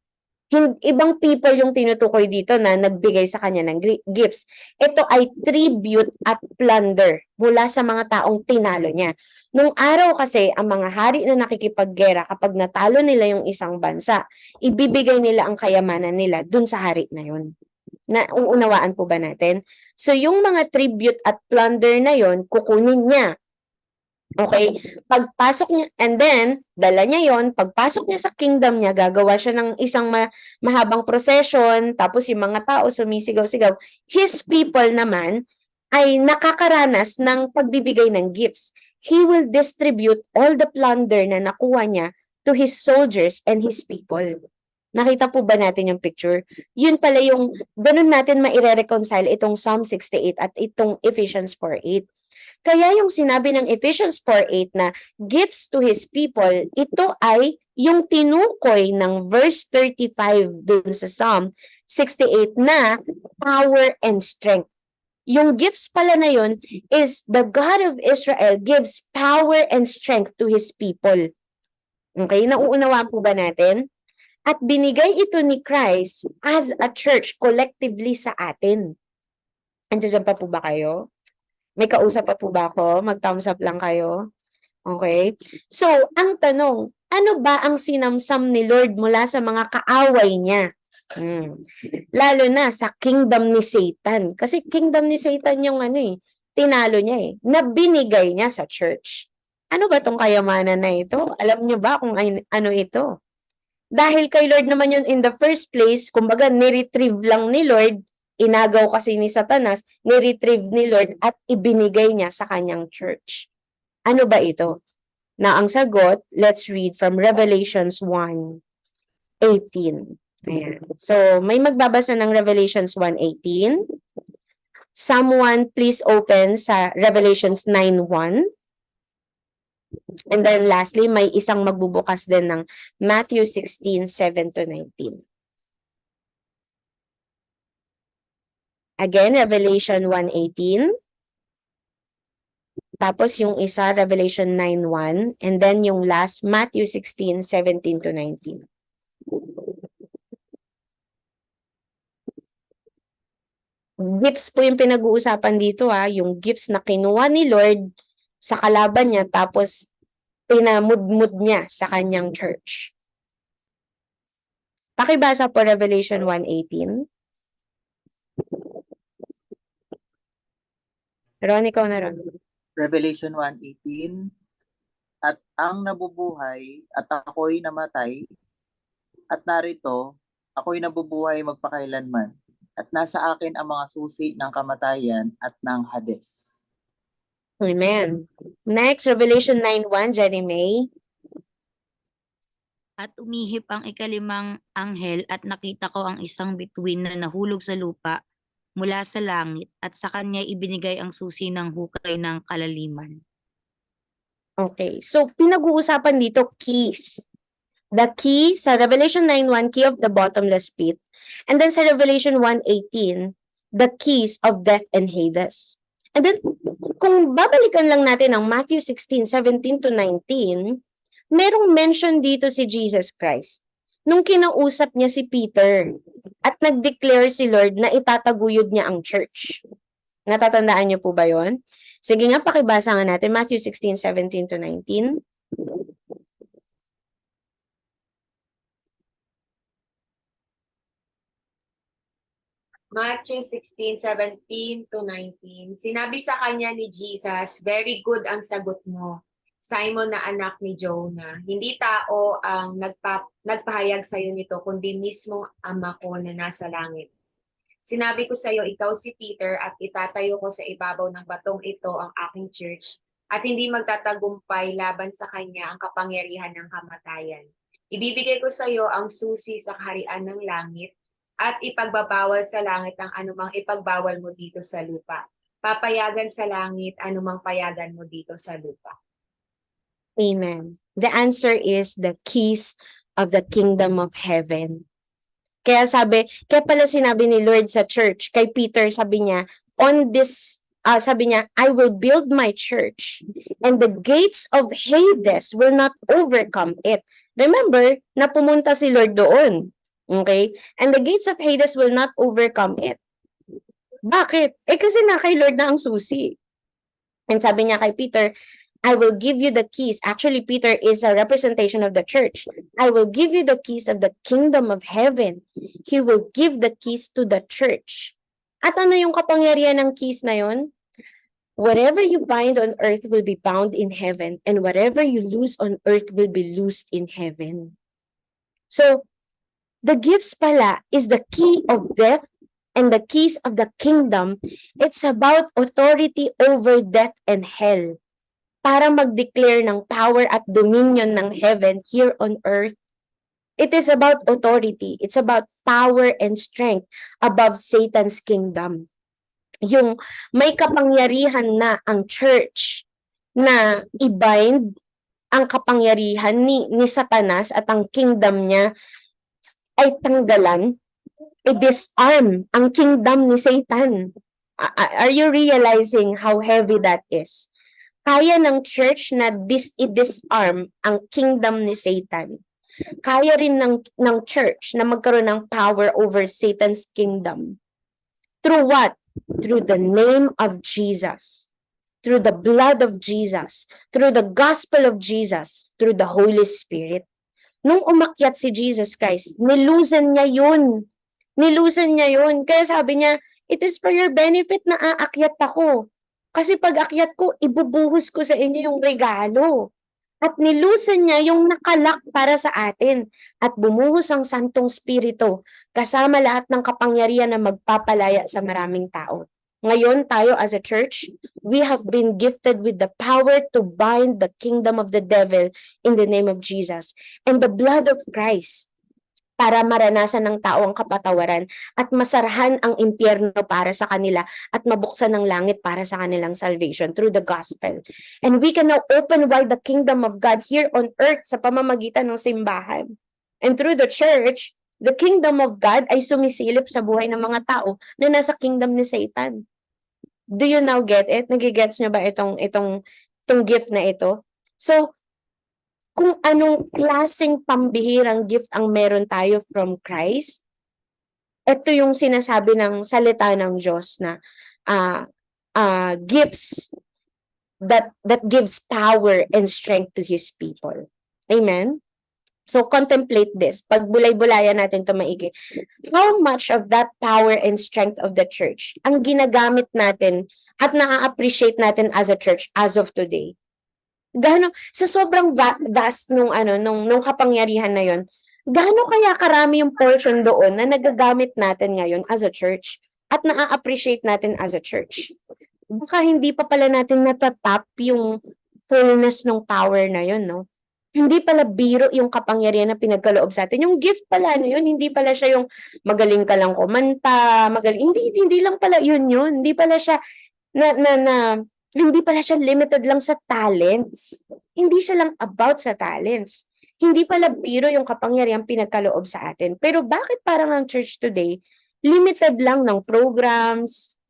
Ibang people yung tinutukoy dito na nagbigay sa kanya ng gifts. Ito ay tribute at plunder mula sa mga taong tinalo niya. Nung araw kasi, ang mga hari na nakikipaggera, kapag natalo nila yung isang bansa, ibibigay nila ang kayamanan nila dun sa hari na yun. Uunawaan po ba natin? So yung mga tribute at plunder na yon, kukunin niya. Okay? Pagpasok niya, and then, dala niya yon, pagpasok niya sa kingdom niya, gagawa siya ng isang mahabang procession, tapos yung mga tao sumisigaw-sigaw. His people naman ay nakakaranas ng pagbibigay ng gifts. He will distribute all the plunder na nakuha niya to his soldiers and his people. Nakita po ba natin yung picture? Yun pala yung, ganun natin maire-reconcile itong Psalm 68 at itong Ephesians 4:8. Kaya yung sinabi ng Ephesians 4:8 na gifts to his people, ito ay yung tinukoy ng verse 35 dun sa Psalm 68 na power and strength. Yung gifts pala na yun is the God of Israel gives power and strength to his people. Okay? Nauunawaan po ba natin? At binigay ito ni Christ as a church collectively sa atin. Andiyan pa po ba kayo? May kausap pa po ba ako? Mag-thumbs up lang kayo. Okay? So, ang tanong, ano ba ang sinamsam ni Lord mula sa mga kaaway niya? Lalo na sa kingdom ni Satan. Kasi kingdom ni Satan yung tinalo niya na binigay niya sa church. Ano ba tong kayamanan na ito? Alam niyo ba kung ano ito? Dahil kay Lord naman yun in the first place, kumbaga ni-retrieve lang ni Lord, inagaw kasi ni Satanas, ni-retrieve ni Lord at ibinigay niya sa kanyang church. Ano ba ito? Na ang sagot, let's read from Revelations 1:18. Ayan. So, may magbabasa ng Revelations 1:18. Someone please open sa Revelations 9:1. And then lastly, may isang magbubukas din ng Matthew 16:7-19. Again, Revelation 1:18. Tapos yung isa, Revelation 9:1. And then yung last, Matthew 16:17-19. Gifts po yung pinag-uusapan dito yung gifts na kinuha ni Lord sa kalaban niya tapos pinamudmud niya sa kanyang church. Pakibasa po Revelation 1:18. Ron, ikaw na Ron. Revelation 1:18. At ang nabubuhay at ako'y namatay, at narito, ako'y nabubuhay magpakailanman, at nasa akin ang mga susi ng kamatayan at ng Hades. Amen. Next, Revelation 9:1, Jenny May. At umihip ang ikalimang anghel at nakita ko ang isang bituin na nahulog sa lupa mula sa langit at sa kanya ibinigay ang susi ng hukay ng kalaliman. Okay, so pinag-uusapan dito keys. The key sa Revelation 9:1, key of the bottomless pit. And then sa Revelation 1:18, the keys of death and Hades. And then, kung babalikan lang natin ang Matthew 16:17 to 19, merong mention dito si Jesus Christ. Nung kinausap niya si Peter at nag-declare si Lord na itataguyod niya ang church. Natatandaan niyo po ba yon? Sige nga, pakibasa nga natin. Matthew 16:17 to 19. Matthew 16:17 to 19. Sinabi sa kanya ni Jesus, "Very good ang sagot mo, Simon na anak ni Jonah. Hindi tao ang nagpahayag sa iyo nito, kundi mismong Ama ko na nasa langit. Sinabi ko sa iyo, ikaw si Peter, at itatayo ko sa ibabaw ng batong ito ang aking church, at hindi magtatagumpay laban sa kanya ang kapangyarihan ng kamatayan. Ibibigay ko sa iyo ang susi sa kaharian ng langit, at ipagbabawal sa langit ang anumang ipagbawal mo dito sa lupa. Papayagan sa langit anumang payagan mo dito sa lupa." Amen. The answer is the keys of the kingdom of heaven. Kaya pala sinabi ni Lord sa church, kay Peter, sabi niya, I will build my church and the gates of Hades will not overcome it. Remember, na pumunta si Lord doon. Okay? And the gates of Hades will not overcome it. Bakit? Kasi na kay Lord na ang susi. And sabi niya kay Peter, I will give you the keys. Actually, Peter is a representation of the church. I will give you the keys of the kingdom of heaven. He will give the keys to the church. At ano yung kapangyarihan ng keys na yon? Whatever you bind on earth will be bound in heaven, and whatever you loose on earth will be loosed in heaven. So, the gifts pala is the key of death and the keys of the kingdom. It's about authority over death and hell, para mag-declare ng power at dominion ng heaven here on earth. It is about authority. It's about power and strength above Satan's kingdom. Yung may kapangyarihan na ang church na i-bind ang kapangyarihan ni Satanas at ang kingdom niya ay tanggalan, i-disarm ang kingdom ni Satan. Are you realizing how heavy that is? Kaya ng church na i-disarm ang kingdom ni Satan. Kaya rin ng church na magkaroon ng power over Satan's kingdom. Through what? Through the name of Jesus. Through the blood of Jesus. Through the gospel of Jesus. Through the Holy Spirit. Nung umakyat si Jesus Christ, nilusan niya yun. Nilusan niya yun. Kaya sabi niya, it is for your benefit na aakyat ako. Kasi pag akyat ko, ibubuhos ko sa inyo yung regalo. At nilusan niya yung nakalak para sa atin. At bumuhos ang Santong Espiritu kasama lahat ng kapangyarihan na magpapalaya sa maraming tao. Ngayon tayo as a church, we have been gifted with the power to bind the kingdom of the devil in the name of Jesus. And the blood of Christ, para maranasan ng tao ang kapatawaran at masarahan ang impyerno para sa kanila at mabuksan ng langit para sa kanilang salvation through the gospel. And we can now open wide the kingdom of God here on earth sa pamamagitan ng simbahan. And through the church, the kingdom of God ay sumisilip sa buhay ng mga tao na nasa kingdom ni Satan. Do you now get it? Nagigets niyo ba itong gift na ito? So, kung anong klaseng pambihirang gift ang meron tayo from Christ, ito yung sinasabi ng salita ng Diyos na gifts that gives power and strength to His people. Amen? So contemplate this. Pag bulay-bulayan natin ito maigi. How much of that power and strength of the church ang ginagamit natin at na-appreciate natin as a church as of today? Gaano sa sobrang vast nung kapangyarihan na yon, gaano kaya karami yung portion doon na nagagamit natin ngayon as a church at na-appreciate natin as a church? Baka hindi pa pala natin natatap yung fullness ng power na yon, no? Hindi pala biro yung kapangyarihan na pinagkaloob sa atin. Yung gift pala na yun, hindi pala siya yung magaling ka lang kumanta, hindi lang pala yun. Hindi pala siya Hindi pala siya limited lang sa talents. Hindi siya lang about sa talents. Hindi pala biro yung kapangyarihang pinagkaloob sa atin. Pero bakit parang ang church today, limited lang ng programs,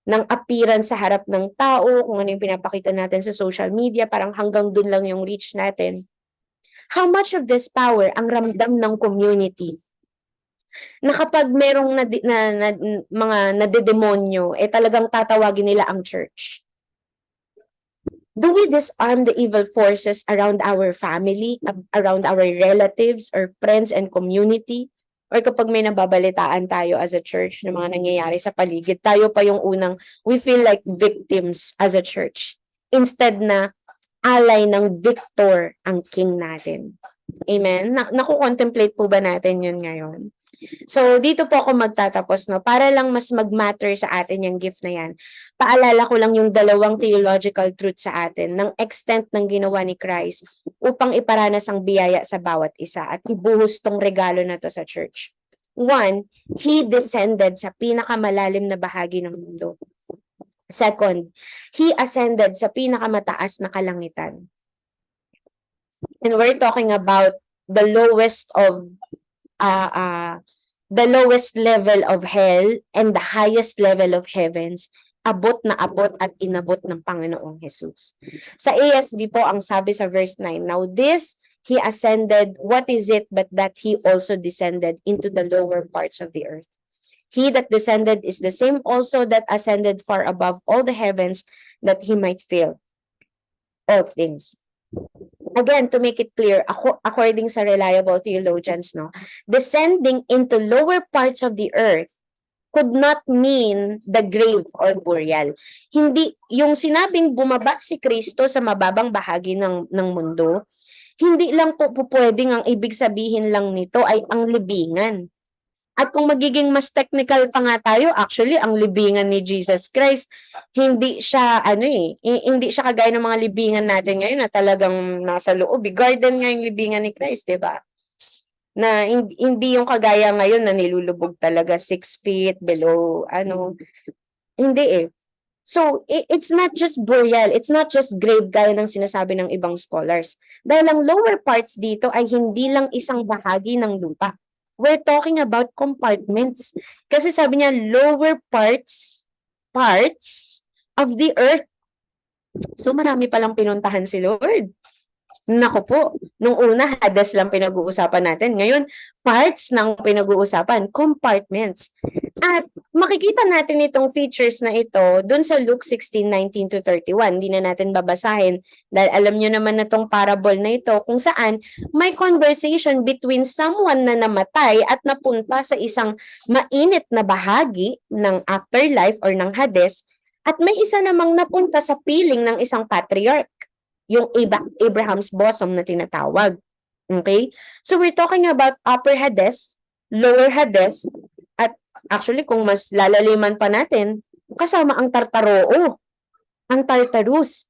ng appearance sa harap ng tao, kung ano yung pinapakita natin sa social media, parang hanggang dun lang yung reach natin. How much of this power ang ramdam ng community? Na kapag merong mga nadedemonyo, talagang tatawagin nila ang church. Do we disarm the evil forces around our family, around our relatives or friends and community? Or kapag may nababalitaan tayo as a church ng mga nangyayari sa paligid, tayo pa yung unang, we feel like victims as a church. Instead na alay ng victor ang king natin. Amen? Naku-contemplate po ba natin yun ngayon? So, dito po ako magtatapos, no? Para lang mas mag-matter sa atin yung gift na yan. Paalala ko lang yung dalawang theological truth sa atin ng extent ng ginawa ni Christ upang iparanas ang biyaya sa bawat isa at ibuhos tong regalo na to sa church. One, He descended sa pinakamalalim na bahagi ng mundo. Second, He ascended sa pinakamataas na kalangitan. And we're talking about the lowest level of hell and the highest level of heavens, abot na abot at inabot ng Panginoong Jesus. Sa ASV po, ang sabi sa verse 9, now this, He ascended, what is it but that He also descended into the lower parts of the earth? He that descended is the same also that ascended far above all the heavens, that He might fill all things. Again, to make it clear, according sa reliable theologians, no, descending into lower parts of the earth could not mean the grave or burial. Hindi, yung sinabing bumaba si Kristo sa mababang bahagi ng mundo, hindi lang po pwedeng ang ibig sabihin lang nito ay ang libingan. At kung magiging mas technical pa nga tayo, actually, ang libingan ni Jesus Christ, hindi siya, hindi siya kagaya ng mga libingan natin ngayon na talagang nasa loob. Garden nga yung libingan ni Christ, di ba? Na hindi yung kagaya ngayon na nilulubog talaga 6 feet below, Hindi eh. So, it's not just burial, it's not just grave gaya ng sinasabi ng ibang scholars. Dahil ang lower parts dito ay hindi lang isang bahagi ng lupa. We're talking about compartments. Kasi sabi niya, lower parts of the earth. So, marami palang pinuntahan si Lord. Naku po, nung una, Hades lang pinag-uusapan natin. Ngayon, parts ng pinag-uusapan, compartments. At makikita natin itong features na ito dun sa Luke 16:19-31. Hindi na natin babasahin dahil alam nyo naman na itong parable na ito kung saan may conversation between someone na namatay at napunta sa isang mainit na bahagi ng afterlife or ng Hades at may isa namang napunta sa piling ng isang patriarch, yung Abraham's bosom na tinatawag. Okay? So we're talking about upper Hades, lower Hades, at actually kung mas lalaliman pa natin, kasama ang Tartaroo, ang Tartarus.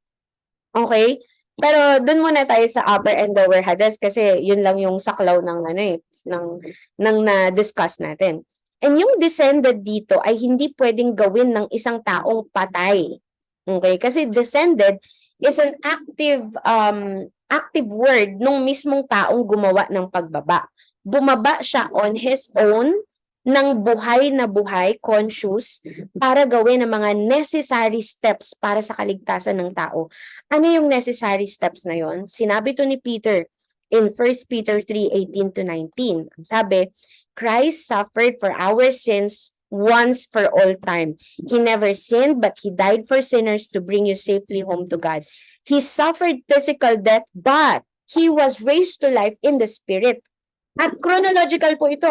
Okay? Pero dun muna tayo sa upper and lower Hades kasi yun lang yung saklaw ng ng na-discuss natin. And yung descended dito ay hindi pwedeng gawin ng isang taong patay. Okay? Kasi descended is an active word nung mismong taong gumawa ng pagbaba. Bumaba siya on his own ng buhay na buhay, conscious, para gawin ang mga necessary steps para sa kaligtasan ng tao. Ano yung necessary steps na yon? Sinabi to ni Peter in 1 Peter 3:18-19. Sabi, Christ suffered for our sins once for all time. He never sinned, but He died for sinners to bring you safely home to God. He suffered physical death, but He was raised to life in the Spirit. At chronological po ito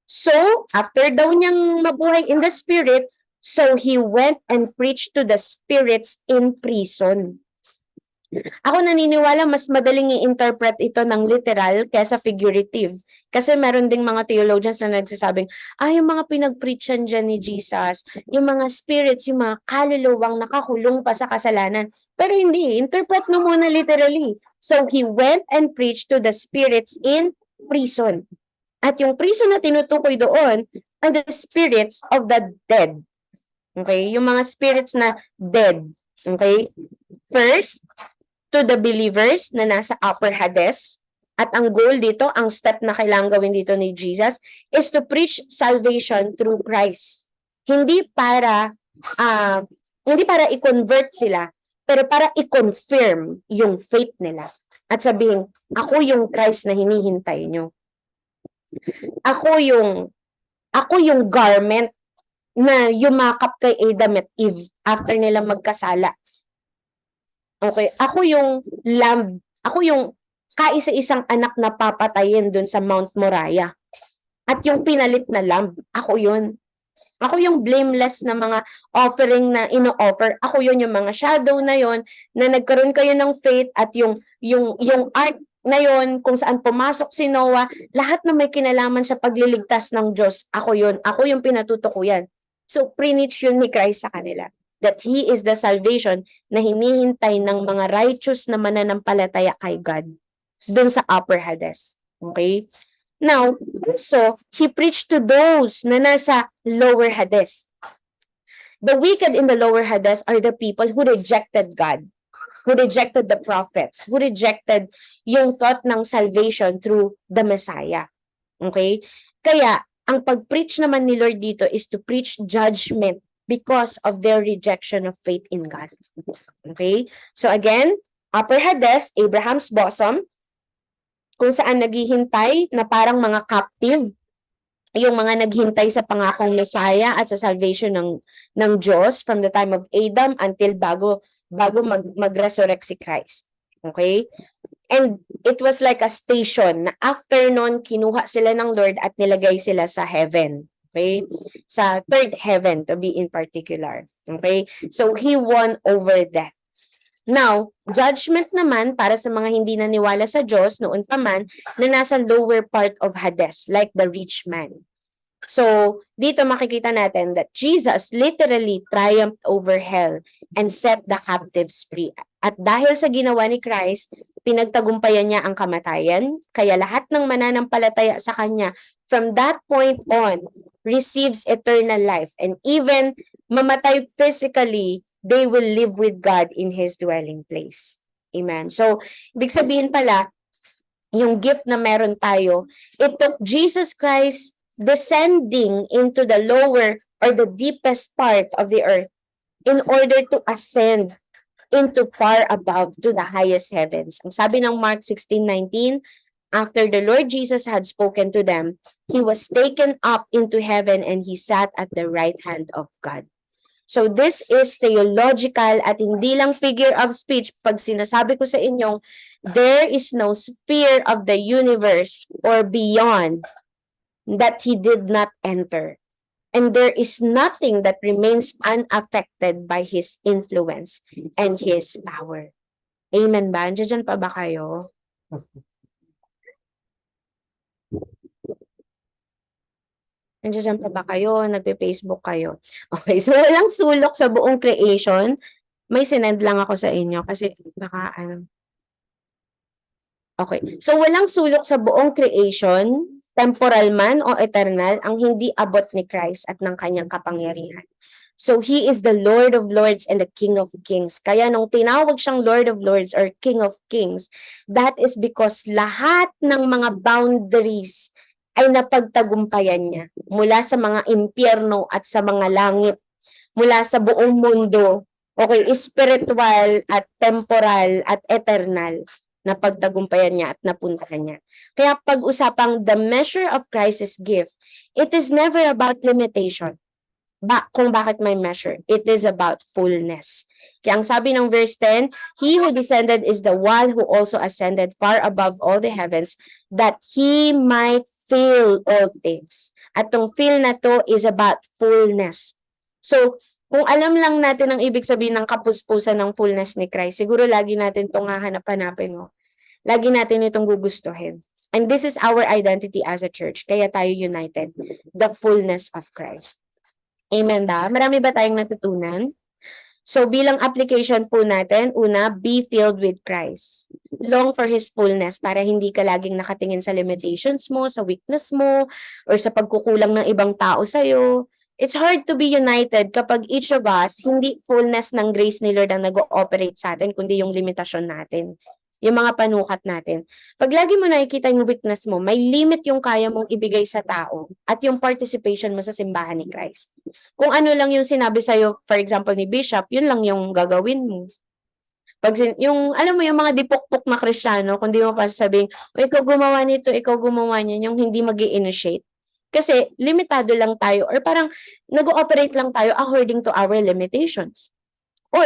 So, after daw niyang mabuhay in the Spirit, so He went and preached to the spirits in prison. Ako naniniwala mas madaling i-interpret ito ng literal kaysa figurative. Kasi meron ding mga theologians na nagsasabing, yung mga pinag-preachan dyan ni Jesus, yung mga spirits, yung mga kaluluwang nakakulong pa sa kasalanan. Pero hindi, interpret mo muna literally. So, He went and preached to the spirits in prison. At yung prison na tinutukoy doon are the spirits of the dead. Okay? Yung mga spirits na dead. Okay? First, to the believers na nasa upper Hades. At ang goal dito, ang step na kailangan gawin dito ni Jesus is to preach salvation through Christ. Hindi para i-convert sila, pero para i-confirm yung faith nila. At sabihin, ako yung Christ na hinihintay nyo. Ako yung garment na yumakap kay Adam at Eve after nila magkasala. Okay, ako yung lamb, ako yung kaisa-isang anak na papatayin dun sa Mount Moriah. At yung pinalit na lamb, ako yun. Ako yung blameless na mga offering na ino-offer. Ako yun, yung mga shadow na yun, na nagkaroon kayo ng faith at yung ark na yun, kung saan pumasok si Noah, lahat na may kinalaman sa pagliligtas ng Diyos, ako yun. Ako yung pinatutukuyan. So, preach yun ni Christ sa kanila. That He is the salvation na hinihintay ng mga righteous na mananampalataya kay God dun sa upper Hades. Okay? Now, also, He preached to those na nasa lower Hades. The wicked in the lower Hades are the people who rejected God, who rejected the prophets, who rejected yung thought ng salvation through the Messiah. Okay? Kaya, ang pag-preach naman ni Lord dito is to preach judgment because of their rejection of faith in God. Okay? So again, upper Hades, Abraham's bosom, kung saan naghihintay na parang mga captive, yung mga naghintay sa pangakong Messiah at sa salvation ng Diyos from the time of Adam until bago mag-resurrect si Christ. Okay? And it was like a station na after nun, kinuha sila ng Lord at nilagay sila sa heaven. Okay? Sa third heaven, to be in particular. Okay? So, He won over death. Now, judgment naman para sa mga hindi naniwala sa Diyos noon pa man na nasa lower part of Hades, like the rich man. So, dito makikita natin that Jesus literally triumphed over hell and set the captives free. At dahil sa ginawa ni Christ, pinagtagumpayan niya ang kamatayan, kaya lahat ng mananampalataya sa Kanya from that point on receives eternal life. And even mamatay physically, they will live with God in His dwelling place. Amen. So, ibig sabihin pala, yung gift na meron tayo, it took Jesus Christ descending into the lower or the deepest part of the earth in order to ascend into far above to the highest heavens. Ang sabi ng Mark 16:19, after the Lord Jesus had spoken to them, He was taken up into heaven and He sat at the right hand of God. So this is theological at hindi lang figure of speech. Pag sinasabi ko sa inyong, there is no sphere of the universe or beyond that He did not enter. And there is nothing that remains unaffected by His influence and His power. Amen ba? Andiyan pa ba kayo? Andiyan pa ba kayo? Nagpe-Facebook kayo? Okay, so walang sulok sa buong creation. May sinend lang ako sa inyo kasi baka ano. Okay, so walang sulok sa buong creation, temporal man o eternal, ang hindi abot ni Christ at ng kanyang kapangyarihan. So He is the Lord of Lords and the King of Kings. Kaya nung tinawag siyang Lord of Lords or King of Kings, that is because lahat ng mga boundaries ay napagtagumpayan niya mula sa mga impyerno at sa mga langit, mula sa buong mundo, okay, spiritual at temporal at eternal, napagtagumpayan niya at napuntahan niya. Kaya pag-usapang the measure of Christ's gift, it is never about limitation. Kung bakit may measure, it is about fullness. Kaya ang sabi ng verse 10, He who descended is the one who also ascended far above all the heavens, that He might fill all things. At tong fill na to is about fullness. So, kung alam lang natin ang ibig sabihin ng kapuspusan ng fullness ni Christ, siguro lagi natin itong hahanap-hanapin. Lagi natin itong gugustuhin. And this is our identity as a church. Kaya tayo united. The fullness of Christ. Amen ba? Marami ba tayong natutunan? So bilang application po natin, una, be filled with Christ. Long for His fullness para hindi ka laging nakatingin sa limitations mo, sa weakness mo, or sa pagkukulang ng ibang tao sa'yo. It's hard to be united kapag each of us, hindi fullness ng grace ni Lord ang nag-ooperate sa atin, kundi yung limitasyon natin, yung mga panukat natin. Pag lagi mo nakikita yung weakness mo, may limit yung kaya mong ibigay sa tao at yung participation mo sa simbahan ni Christ. Kung ano lang yung sinabi sa'yo, for example ni Bishop, yun lang yung gagawin mo. Pag yung, alam mo yung mga dipukpok na Kristiyano, kung di mo pa sasabihin, o ikaw gumawa nito, ikaw gumawa niyan, yung hindi mag-i-initiate. Kasi limitado lang tayo or parang nag-ooperate lang tayo according to our limitations. Or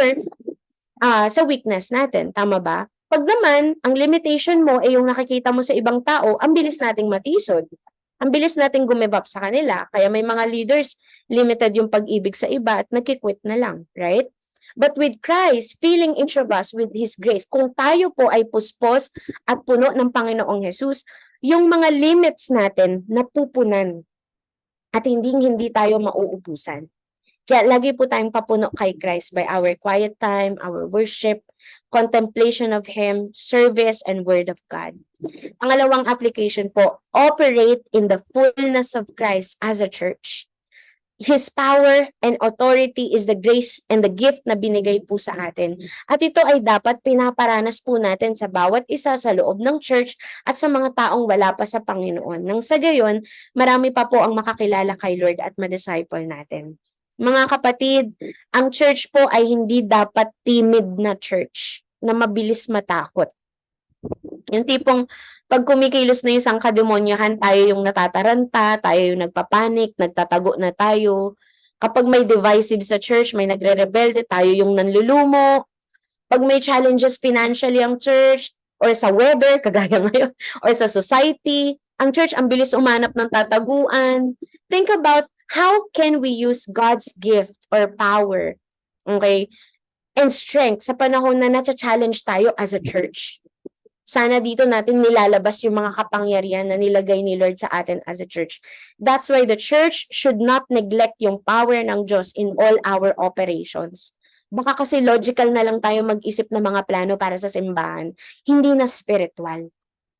sa weakness natin, tama ba? Pag naman, ang limitation mo ay yung nakikita mo sa ibang tao, ang bilis nating matisod. Ang bilis nating gumibap sa kanila. Kaya may mga leaders, limited yung pag-ibig sa iba at nagkikwit na lang, right? But with Christ, filling each of us with His grace, kung tayo po ay puspos at puno ng Panginoong Jesus, yung mga limits natin napupunan at hindi tayo mauubusan. Kaya lagi po tayong papuno kay Christ by our quiet time, our worship, contemplation of Him, service, and Word of God. Pangalawang application po, operate in the fullness of Christ as a church. His power and authority is the grace and the gift na binigay po sa atin. At ito ay dapat pinaparanas po natin sa bawat isa sa loob ng church at sa mga taong wala pa sa Panginoon. Nang sa gayon, marami pa po ang makakilala kay Lord at ma-disciple natin. Mga kapatid, ang church po ay hindi dapat timid na church na mabilis matakot. Yung tipong pag kumikilos na yung sangkademonyahan, tayo yung natataranta, tayo yung nagpapanik, nagtatago na tayo. Kapag may divisive sa church, may nagre-rebelde, tayo yung nanlulumo. Pag may challenges financially ang church, or sa weather, kagaya ngayon, or sa society, ang church ang bilis umanap ng tataguan. Think about how can we use God's gift or power, okay, and strength sa panahon na na-challenge tayo as a church. Sana dito natin nilalabas yung mga kapangyarihan na nilagay ni Lord sa atin as a church. That's why the church should not neglect yung power ng Diyos in all our operations. Baka kasi logical na lang tayo mag-isip ng mga plano para sa simbahan, hindi na spiritual.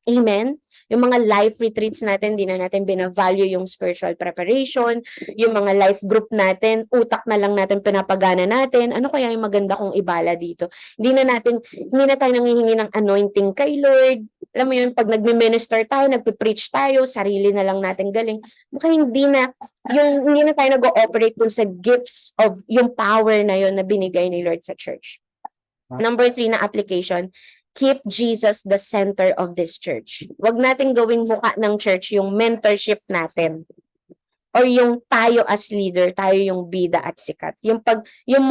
Amen? Yung mga life retreats natin, di na natin binavalue yung spiritual preparation, yung mga life group natin, utak na lang natin pinapagana natin. Ano kaya yung maganda kong ibala dito? Hindi na tayo nanghihingi ng anointing kay Lord. Alam mo yun, pag nagme-minister tayo, nagpe-preach tayo, sarili na lang natin galing. Baka hindi na tayo nag-ooperate dun sa gifts of yung power na yun na binigay ni Lord sa church. Number 3 na application, keep Jesus the center of this church. Huwag nating gawing mukha ng church yung mentorship natin. Or yung tayo as leader, tayo yung bida at sikat. Yung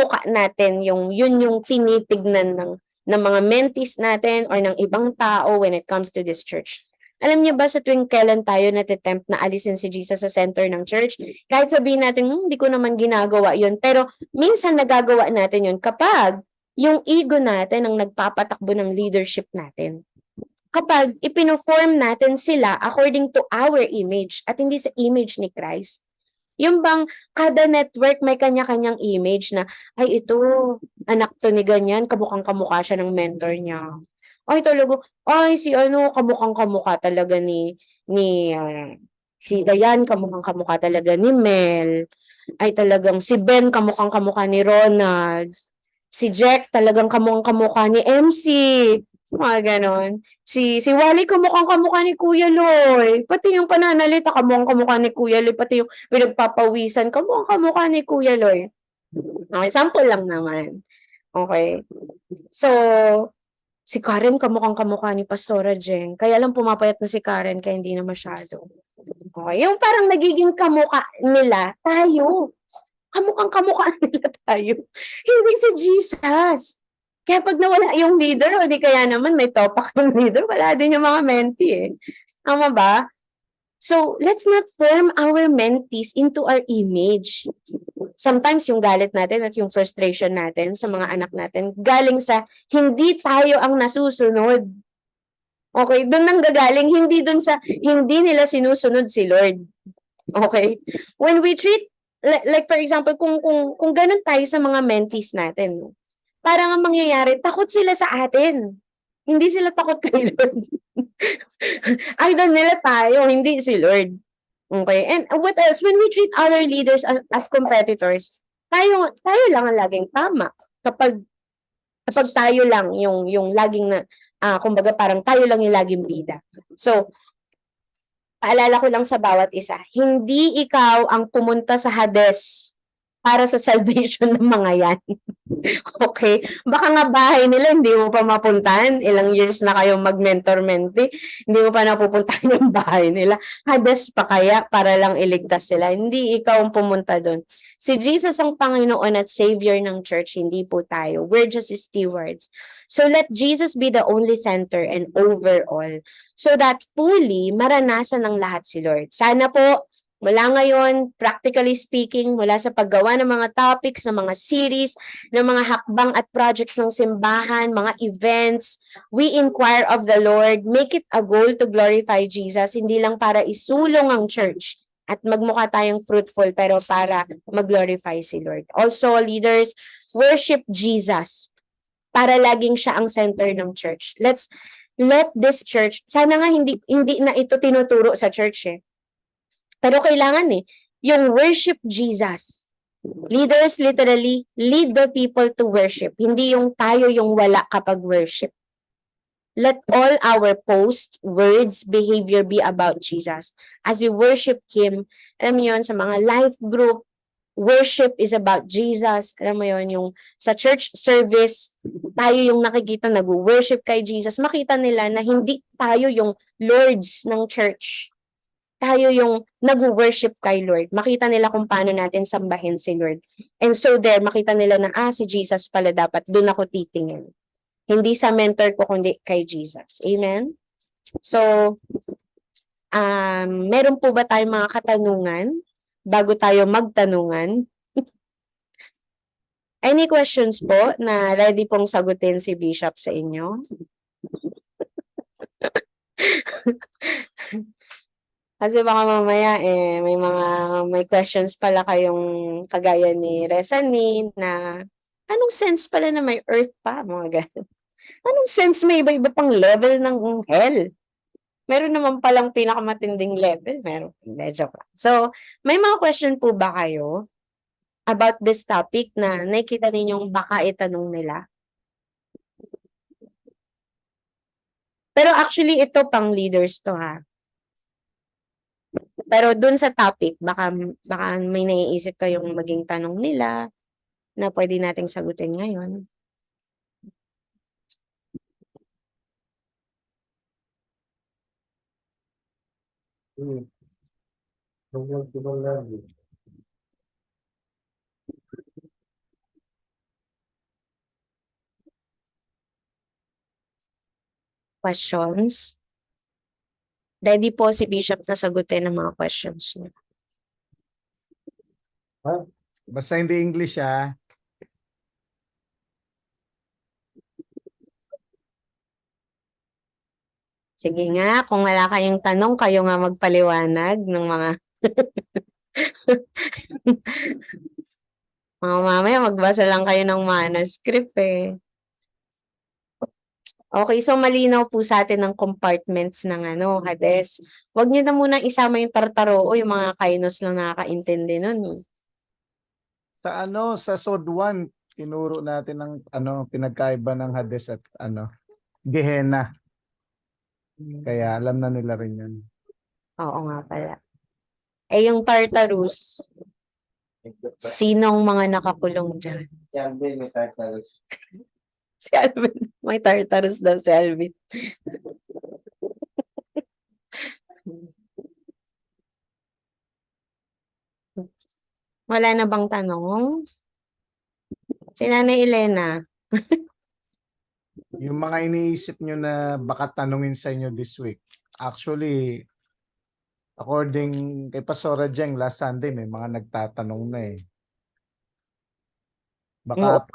mukha natin, yun yung tinitignan ng mga mentees natin or ng ibang tao when it comes to this church. Alam niyo ba sa tuwing kailan tayo natitempt na alisin si Jesus sa center ng church? Kahit sabihin natin, hindi ko naman ginagawa yun. Pero minsan nagagawa natin yun kapag yung ego natin ang nagpapatakbo ng leadership natin. Kapag ipinoform natin sila according to our image at hindi sa image ni Christ. Yung bang kada network may kanya-kanyang image na, ay ito, anak to ni ganyan, kamukhang-kamukha siya ng mentor niya. Ay talaga, ay si kamukhang-kamukha talaga ni si Dayan, kamukhang-kamukha talaga ni Mel. Ay talagang si Ben, kamukhang-kamukha ni Ronald. Si Jack, talagang kamukhang-kamukha ni MC. Mga ganon. Si Wally, kamukhang-kamukha ni Kuya Loy. Pati yung pananalita, kamukhang-kamukha ni Kuya Loy. Pati yung pinagpapawisan, kamukhang-kamukha ni Kuya Loy. Okay, sample lang naman. Okay. So, si Karen, kamukhang-kamukha ni Pastora Jeng. Kaya lang pumapayat na si Karen, kaya hindi na masyado. Okay. Yung parang nagiging kamukha nila, tayo. Kamukhang-kamukha nila tayo. Hindi si Jesus. Kaya pag nawala yung leader, o di kaya naman may topak yung leader, wala din yung mga mentee eh. Tama ba? So, let's not form our mentees into our image. Sometimes yung galit natin at yung frustration natin sa mga anak natin, galing sa hindi tayo ang nasusunod. Okay? Doon nang gagaling, hindi doon sa hindi nila sinusunod si Lord. Okay? When we treat like for example, kung ganun tayo sa mga mentees natin, no? Parang ang mangyayari, takot sila sa atin. Hindi sila takot kay Lord. Idol nila tayo, hindi si Lord. Okay. And what else? When we treat other leaders as competitors, tayo lang ang laging tama. Kapag tayo lang yung laging kumbaga parang tayo lang yung laging bida. So, paalala ko lang sa bawat isa, hindi ikaw ang pumunta sa Hades para sa salvation ng mga yan. Okay? Baka nga bahay nila, hindi mo pa mapuntahan. Ilang years na kayo mag-mentor-mentee, hindi mo pa napupuntahan yung bahay nila. Hades pa kaya para lang iligtas sila. Hindi ikaw ang pumunta doon. Si Jesus ang Panginoon at Savior ng church, hindi po tayo. We're just stewards. So let Jesus be the only center and overall so that fully maranasan ng lahat si Lord. Sana po mula ngayon, practically speaking, mula sa paggawa ng mga topics, ng mga series, ng mga hakbang at projects ng simbahan, mga events, we inquire of the Lord, make it a goal to glorify Jesus, hindi lang para isulong ang church at magmukha tayong fruitful, pero para mag-glorify si Lord. Also, leaders, worship Jesus para laging siya ang center ng church. Let this church, sana nga hindi na ito tinuturo sa church pero kailangan yung worship Jesus. Leaders literally lead the people to worship. Hindi yung tayo yung wala kapag worship. Let all our posts, words, behavior be about Jesus. As we worship Him, alam mo yun, sa mga life group, worship is about Jesus. Alam mo yun, yung sa church service, tayo yung nakikita nag-worship kay Jesus. Makita nila na hindi tayo yung lords ng church. Tayo yung nag-worship kay Lord. Makita nila kung paano natin sambahin si Lord. And so there, makita nila na, si Jesus pala dapat, doon ako titingin. Hindi sa mentor ko, kundi kay Jesus. Amen? So, meron po ba tayong mga katanungan bago tayo magtanungan? Any questions po na ready pong sagutin si Bishop sa inyo? Kasi baka mamaya may questions pala kayong kagaya ni Resani na anong sense pala na may earth pa, mga ganun. Anong sense may iba-iba pang level ng hell? Meron naman palang pinakamatinding level, meron. Joke lang. So, may mga question po ba kayo about this topic na nakikita ninyong baka itanong nila? Pero actually, ito pang leaders to Pero dun sa topic, baka may naiisip kayong maging tanong nila na pwede nating sagutin ngayon. Questions? Ready po si Bishop na sagutin ang mga questions niyo. Basta hindi English Sige nga, kung wala kayong tanong, kayo nga magpaliwanag ng mga mga mamaya magbasa lang kayo ng manuscript Okay, so malinaw po sa atin ng compartments ng Hades. Huwag niyo na muna isama yung Tartaroo, yung mga kainos lang nakakaintindi nun. Sa SOD 1, tinuro natin ng pinagkaiba ng Hades at Gehenna. Kaya alam na nila rin yun. Oo nga pala. Yung Tartarus, sinong mga nakakulong dyan? Si Alvin may Tartarus. Si Alvin. May Tartarus daw si Alvin. Wala na bang tanong? Si Nanay Elena. Yung mga iniisip nyo na baka tanungin sa inyo this week. Actually, according kay Pastora Jeng, last Sunday may mga nagtatanong na Baka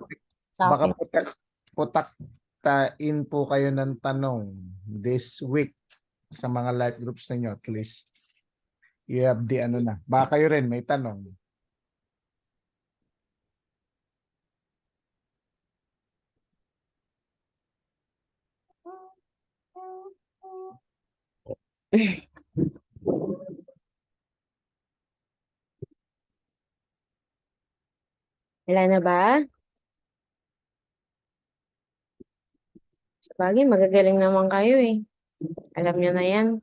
putaktain po kayo ng tanong this week sa mga life groups ninyo. At least you have the Baka kayo rin may tanong. Wala na ba? Sabagay, magagaling naman kayo eh. Alam nyo na yan.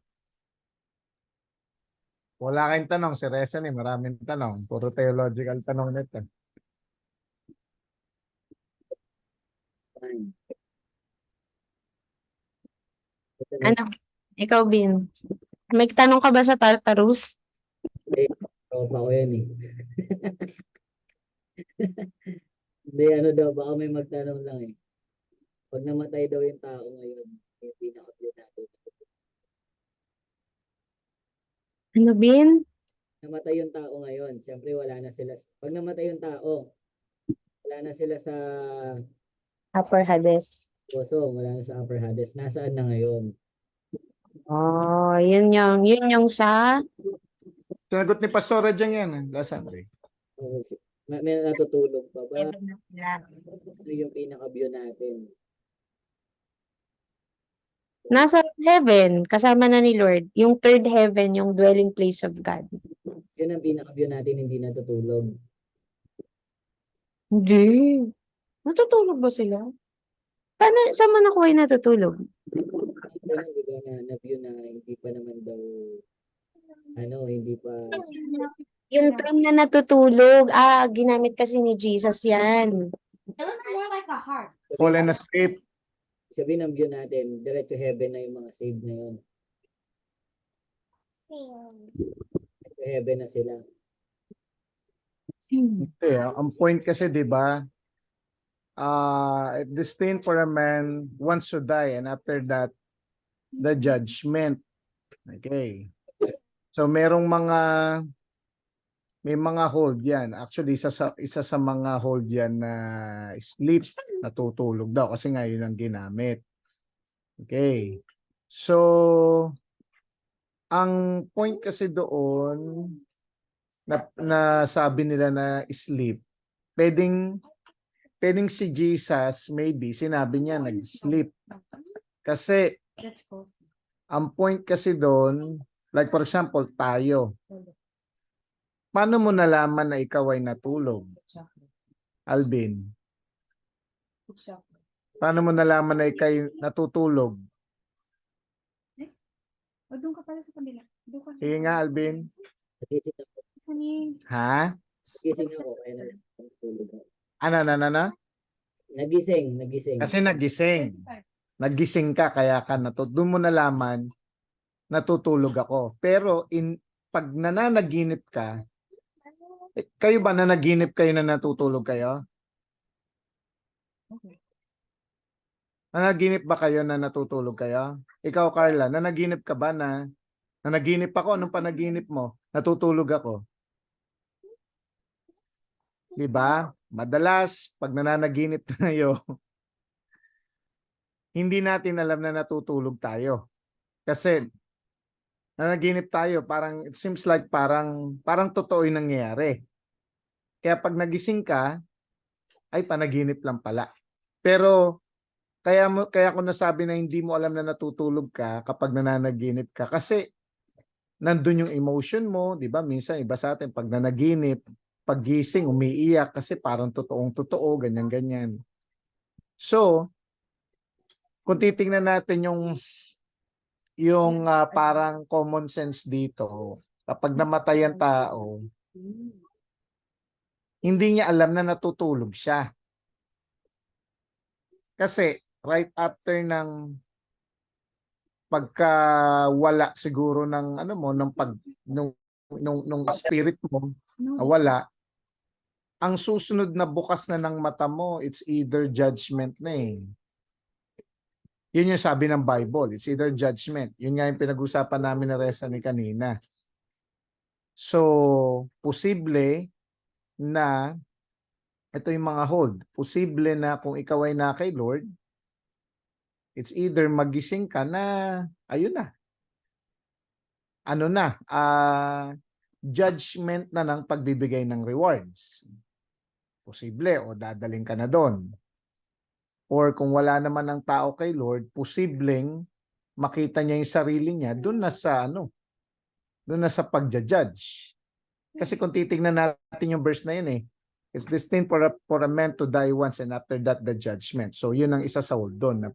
Wala kayong tanong, si Reza ni maraming tanong. Puro theological tanong nito. Ano? Ikaw, Bin. May tanong ka ba sa Tartarus? Tropa ko yan eh. Hindi, ano daw, baka may magtanong lang eh. Pag namatay daw yung tao ngayon, yung pinaka-view natin. Ano, Bin? Namatay yung tao ngayon, siyempre wala na sila. Pag namatay yung tao, wala na sila sa Upper Hades. puso, wala na sa upper Hades. Nasaan na ngayon? Oh, yun yung sa Sinagot ni Pastora Jang yan. Last Sunday. O, may natutulog pa ba? heaven na sila. Ano yung pinaka-view natin? Nasa heaven, kasama na ni Lord. Yung third heaven, yung dwelling place of God. Yun ang pinaka-view natin, hindi natutulog. Hindi. Natutulog ba sila? Paano, saan mo nakuha yung natutulog? Ganun, di ba, na-view na hindi pa naman daw, hindi pa, Yung term na natutulog, ginamit kasi ni Jesus yan. Fallen asleep. sabihin ang view natin, direct to heaven na yung mga saved na yun. Direct to heaven na sila. Hindi, ang point kasi, di ba, destined for a man once to die and after that, the judgment. Okay. So, may mga hold yan. Actually, isa sa mga hold yan na sleep, natutulog daw kasi nga yun ang ginamit. Okay. So, ang point kasi doon na sabi nila na sleep, pwedeng si Jesus, maybe, sinabi niya nag-sleep. Kasi, ang point kasi doon, like for example, tayo. Paano mo nalaman na ikaw ay natulog? Alvin, paano mo nalaman na ikaw ay natutulog? O, doon ka pala sa kabila. Doon ka. Sige nga, Alvin. Nagising ako. Ha? Nagising ako, kaya natulog ako. Ano? Nagising. Kasi nagising. Nagising ka, kaya ka doon mo nalaman, natutulog ako. Pero pag nananaginip ka, kayo ba nanaginip kayo na natutulog kayo? Nanaginip ba kayo na natutulog kayo? Ikaw, Carla, nanaginip ka ba na nanaginip ako? Anong panaginip mo? Natutulog ako. Diba? Madalas, pag nananaginip tayo, hindi natin alam na natutulog tayo. Kasi, nanaginip tayo, parang, it seems like parang totoo yung nangyayari. Kaya pag nagising ka, ay panaginip lang pala. Pero, kaya ko nasabi na hindi mo alam na natutulog ka kapag nananaginip ka. Kasi, nandun yung emotion mo, di ba? Minsan, iba sa atin, pag nanaginip, paggising, umiiyak kasi parang totoong-totoo, ganyan-ganyan. So, kung titingnan natin yung parang common sense dito, kapag namatay ang tao, hindi niya alam na natutulog siya. Kasi, right after ng pagkawala siguro ng nung spirit mo wala, ang susunod na bukas na ng mata mo, it's either judgment na eh. Yun yung sabi ng Bible, it's either judgment. Yun nga yung pinag-usapan namin na Reza ni kanina. So, posible na ito yung mga hold. Posible na kung ikaw ay na kay Lord, it's either magising ka na, ayun na. Judgment na ng pagbibigay ng rewards. Posible o dadaling ka na doon. Or kung wala naman ng tao kay Lord, posibleng makita niya yung sarili niya doon na sa pagja-judge. Kasi kung titingnan natin yung verse na yun It's destined for a man to die once and after that the judgment. So yun ang isa sa hold doon na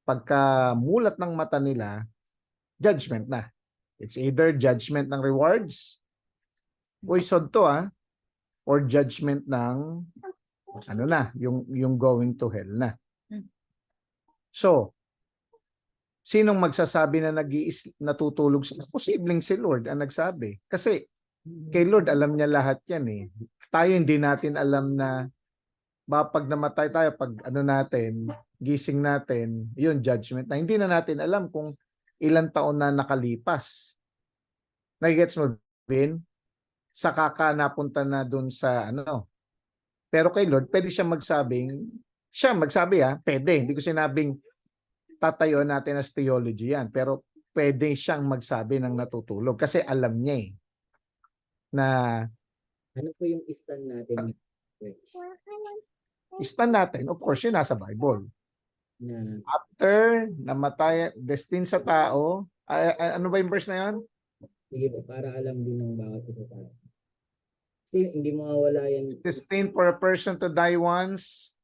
pagka mulat ng mata nila, judgment na. It's either judgment ng rewards, uy, sod to or judgment ng ano na, yung going to hell na. So, sinong magsasabi na natutulog sila? Posibleng si Lord ang nagsabi. Kasi kay Lord alam niya lahat yan eh. Tayo hindi natin alam na pag namatay tayo, pag ano natin, gising natin, yun judgment na. Hindi na natin alam kung ilang taon na nakalipas. Nagigets mo, Vin? Saka ka napunta na dun sa ano. Pero kay Lord, pwede siya magsabi, pwede. Hindi ko sinabing tatayo natin as theology yan. Pero pwede siyang magsabi ng natutulog. Kasi alam niya na Ano po yung stand natin? stand natin, of course, yun nasa Bible. Na After namatay, destined sa tao, ano ba yung verse na yun? sige po, para alam din ng bawat isa sa atin. Kasi hindi mawawala yan. Destined for a person to die once,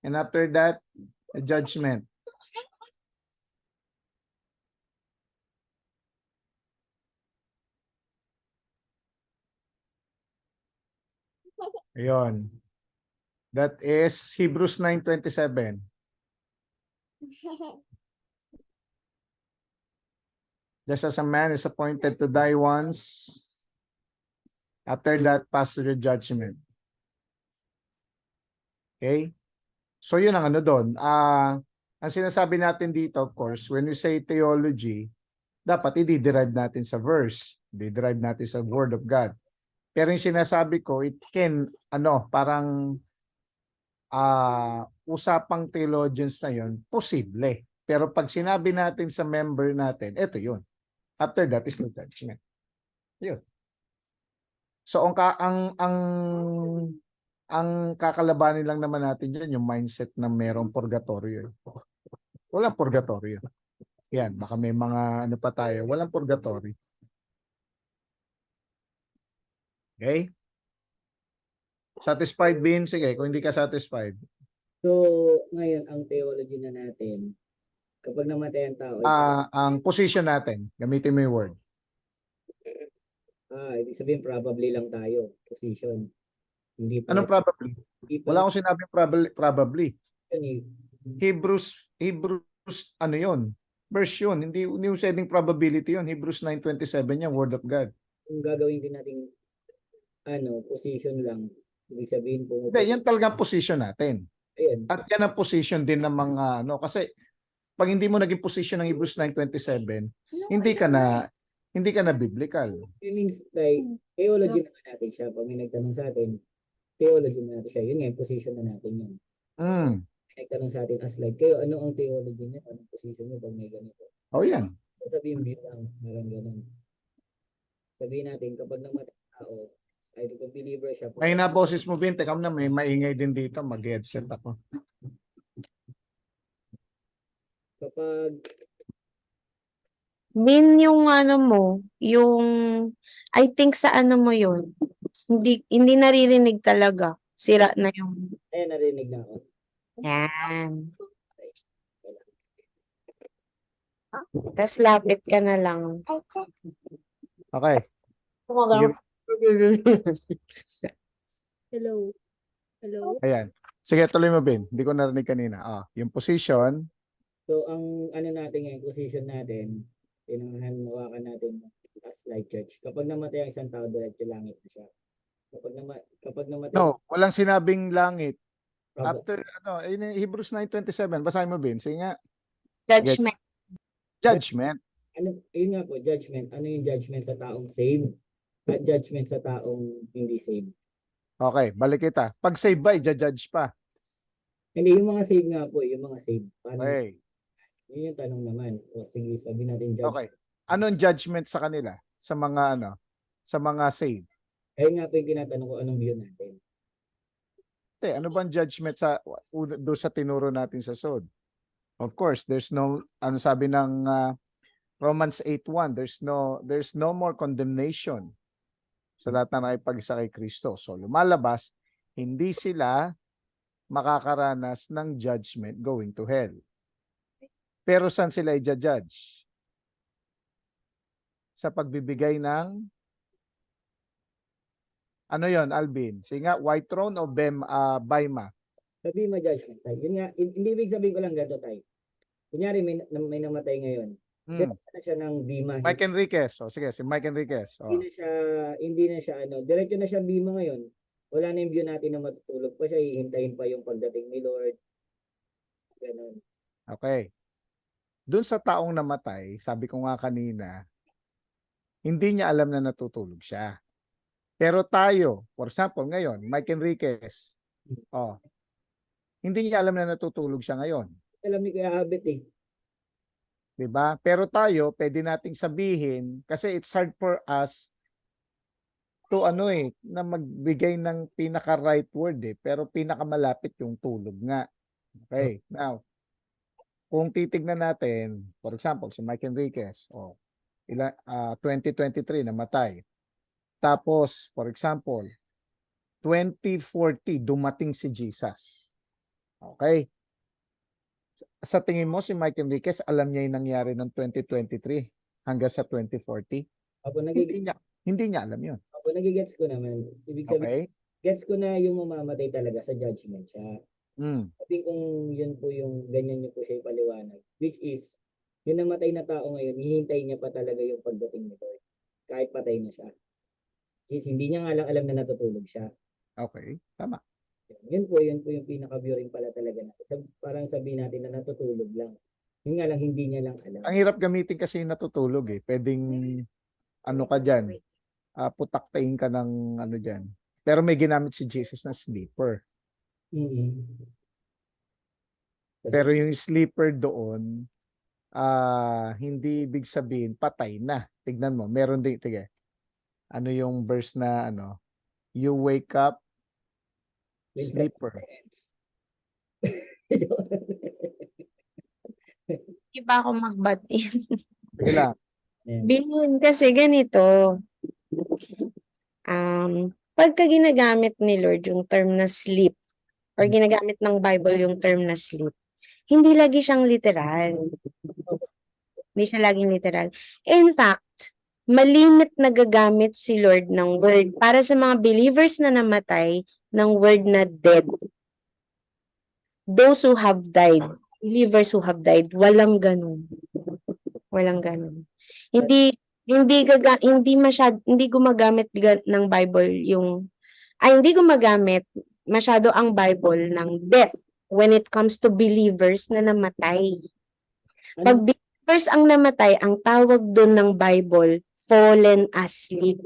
and after that, a judgment. Ayun. That is Hebrews 9:27. Just as a man is appointed to die once, after that, pass to the judgment. Okay? So yun ang ano doon. Ang sinasabi natin dito, of course, when we say theology, dapat i-derive natin sa verse. I-derive natin sa Word of God. Pero yung sinasabi ko, it can, parang usapang theologians na yun, posible. Pero pag sinabi natin sa member natin, eto yun. After that is the judgment. Yun. So ang kakalabanin lang naman natin dyan, yung mindset na merong purgatorio. Walang purgatorio. Yan, baka may mga ano pa tayo. Walang purgatorio. Okay? Satisfied, Bin? Sige, kung hindi ka satisfied. So, ngayon, ang theology na natin, kapag namatay ang tao, Ang position natin, gamitin mo yung word. ibig sabihin probably lang tayo, position. Hindi pa, Anong probably? hindi pa Wala akong sinabing probably. yun eh. Hebrews, ano yun? Verse yun. Hindi pwedeng probability yun. Hebrews 9:27 yan, word of God. Kung gagawin din natin position lang, ibig sabihin po, Hindi, yan talagang position natin. ayun, At yan ang position din ng mga kasi pag hindi mo naging position ng Hebrews 9:27, hindi ka na biblical. it means like, theology naman natin siya. Pag may nagtanong sa atin, theology na natin siya. Yun nga, yung position na natin yun. May nagtanong sa atin as like, kayo, ano ang theology niya? Anong position niyo pag may ganito? Oh, yan. Sabihin bilang, parang ganun. Sabihin natin, kapag namatay ang tao, ay kung believer siya. May na boses mo, Bin. Teka na, may maingay din dito. Mag-headset ako. Kapag Bin yung ano mo, yung I think sa ano mo yun. Hindi naririnig talaga. Sira na yung narinig na ako. yan. Tapos lapit ka na lang. Okay. Kumagano. Hello. Hello. Ayan. Sige, tuloy mo, Bin. Hindi ko narinig kanina. Yung position. So, ang natin ngayon, position natin, hawakan natin as like church. Kapag namatay ang isang tao, diretso langit na siya. Kapag namatay, No, walang sinabing langit. prob- After, Hebrews 9:27. Basahin mo, Bin. Sige nga. Judgment. Judgment. yun nga po, judgment. Ano yung judgment sa taong saved? At judgment sa taong hindi saved. Okay, balik kita. Pag save ba, i-judge pa. Hindi, yung mga saved nga po, yung mga saved. Paano? Okay. Yun yung tanong naman. O sige, sabi natin judgment. Okay. Anong judgment sa kanila? Sa mga sa mga saved? Ayun nga po yung tinatanong ko, anong view natin? Ano bang judgment doon sa tinuro natin sa SOD? Of course, there's no, ano sabi ng Romans 8:1, there's no more condemnation sa lahat na nakipag-isa kay Kristo. So lumalabas, hindi sila makakaranas ng judgment going to hell. Pero saan sila i-judge? Sa pagbibigay ng ano yon, Alvin? Sige nga, white throne o Baima? Sabi mo judgment tayo. Yun nga, hindi ibig sabihin ko lang ganito tayo. Kunyari may namatay ngayon. Hmm. Diretso na siya ng bima. Mike Enriquez. O sige, si Mike Enriquez. O. Hindi na siya diretso na siya bima ngayon. Wala na yung view natin na matutulog pa siya, hihintayin pa yung pagdating ni Lord. Ganun. Okay. Doon sa taong namatay, sabi ko nga kanina, hindi niya alam na natutulog siya. Pero tayo, for example, ngayon, Mike Enriquez, hindi niya alam na natutulog siya ngayon. Alam ni Kuya Habit eh. Diba? Pero tayo, pwede nating sabihin, kasi it's hard for us to na magbigay ng pinaka-right word pero pinaka-malapit yung tulog nga. Okay, now, kung titignan natin, for example, si Mike Enriquez, 2023 namatay. Tapos, for example, 2040 dumating si Jesus. Okay? Sa tingin mo si Mike Enriquez, alam niya yung nangyari ng 2023 hanggang sa 2040? Hindi niya alam yun. Ako nagigets ko naman. Ibig sabihin, gets ko na yung mamamatay talaga sa judgment siya. Sabi kung yun po yung ganyan niyo po siya ipaliwanag. Which is, yung namatay na tao ngayon, hihintay niya pa talaga yung pagdating ni Lord. Kahit patay na siya. Kasi hindi niya nga lang alam na natutulog siya. Okay, tama. Yun po yung pinaka-view rin pala talaga natin. Parang sabihin natin na natutulog lang. Yun nga lang, hindi niya lang alam. Ang hirap gamitin kasi yung natutulog Pwedeng, ka dyan, putaktayin ka ng dyan. Pero may ginamit si Jesus na sleeper. Pero yung sleeper doon, hindi ibig sabihin patay na. Tignan mo, meron din, tige. Ano yung verse na you wake up sleeper. Hindi pa ako magbatin. Sige lang. Bilhin kasi ganito. Pagka ginagamit ni Lord yung term na sleep, or ginagamit ng Bible yung term na sleep, hindi lagi siyang literal. Hindi siya laging literal. In fact, malimit nagagamit si Lord ng word para sa mga believers na namatay ng word na dead. Those who have died, believers who have died, walang ganun. Walang ganun. Hindi gumagamit ng Bible hindi gumagamit masyado ang Bible ng death when it comes to believers na namatay. Pag believers ang namatay, ang tawag doon ng Bible, fallen asleep.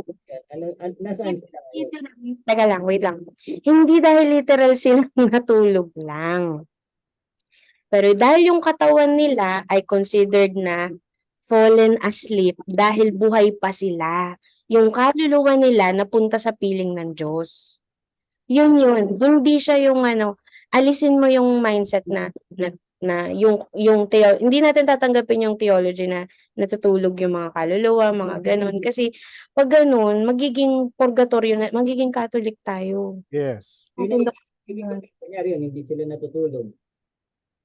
Nasaan sila? Teka lang, wait lang. Hindi dahil literal silang natulog lang. Pero dahil yung katawan nila ay considered na fallen asleep dahil buhay pa sila. Yung kaluluwa nila napunta sa piling ng Diyos. Yun. Hindi siya yung alisin mo yung mindset na hindi natin tatanggapin yung theology na natutulog yung mga kaluluwa, mga ganun. Kasi pag ganun, magiging purgatorio na, magiging Catholic tayo. Yes. Kunyari yun, hindi sila natutulog.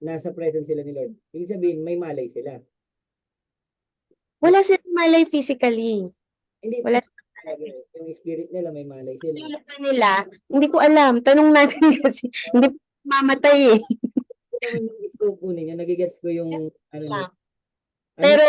Nasa presence sila ni Lord. Ibig sabihin, may malay sila. Wala silang malay physically. Hindi, wala yung spirit nila may malay sila. Nila, hindi ko alam. Tanong natin kasi, hindi mamatay Yung scope po ninyo, nagigets ko yung Pero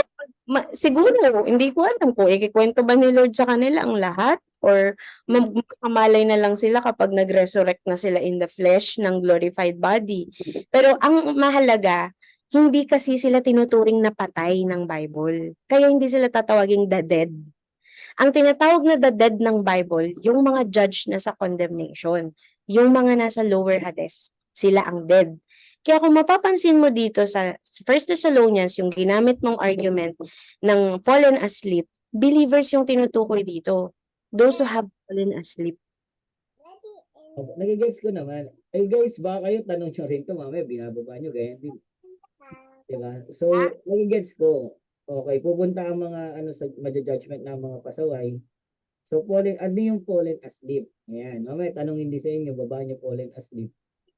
siguro, hindi ko alam kung ikikwento ba ni Lord sa kanila ang lahat or makamalay na lang sila kapag nag-resurrect na sila in the flesh ng glorified body. Pero ang mahalaga, hindi kasi sila tinuturing na patay ng Bible. Kaya hindi sila tatawaging the dead. Ang tinatawag na the dead ng Bible, yung mga judge na sa condemnation. Yung mga nasa lower Hades, sila ang dead. Kaya kung mapapansin mo dito sa 1 Thessalonians, yung ginamit mong argument ng fallen asleep, believers yung tinutukoy dito. Those who have fallen asleep. Nagigets ko naman. Guys, baka kayo tanong nyo rin to, mamaya binababa nyo, ganyan din. Diba? So, nagigets ko. Okay, pupunta ang mga sa judgment ng mga pasaway So fallen, ano yung fallen asleep? Ayan, mamaya tanongin din sa inyo, baba niyo fallen asleep.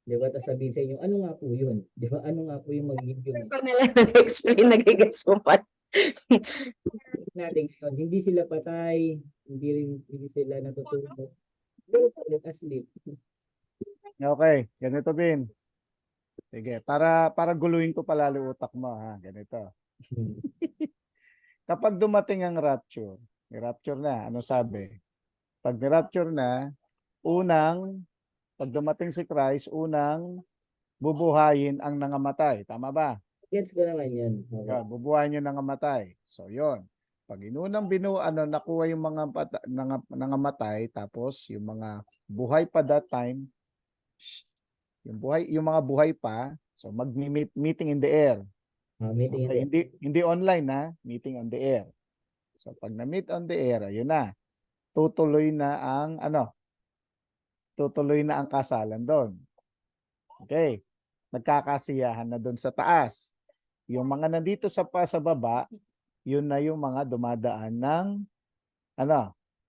Di ba? Tapos sabihin sa inyo, ano nga po yun? Di ba? Ano nga po yung magiging Ko na lang nag-explain, nagigets mo pa. natin ngayon? Hindi sila patay, hindi sila natutulog. Pero fallen asleep. Okay, ganito din. Sige, para guluhin ko palalo utak mo ha, ganito. Kapag dumating ang rapture, ni-rapture na, ano sabi? Pag ni-rapture na, pag dumating si Christ, unang bubuhayin ang nangamatay. Tama ba? Gets ko naman yun. Yan, bubuhayin yung nangamatay. So, yon. Pag nakuha yung mga nangamatay, tapos yung mga buhay pa that time, yung mga buhay pa, so meeting in the air. Meeting Okay, hindi online na, meeting on the air. So pag na-meet on the air, ayun na. Tutuloy na ang kasalan doon. Okay. Nagkakasiyahan na doon sa taas. Yung mga nandito sa baba, yun na yung mga dumadaan ng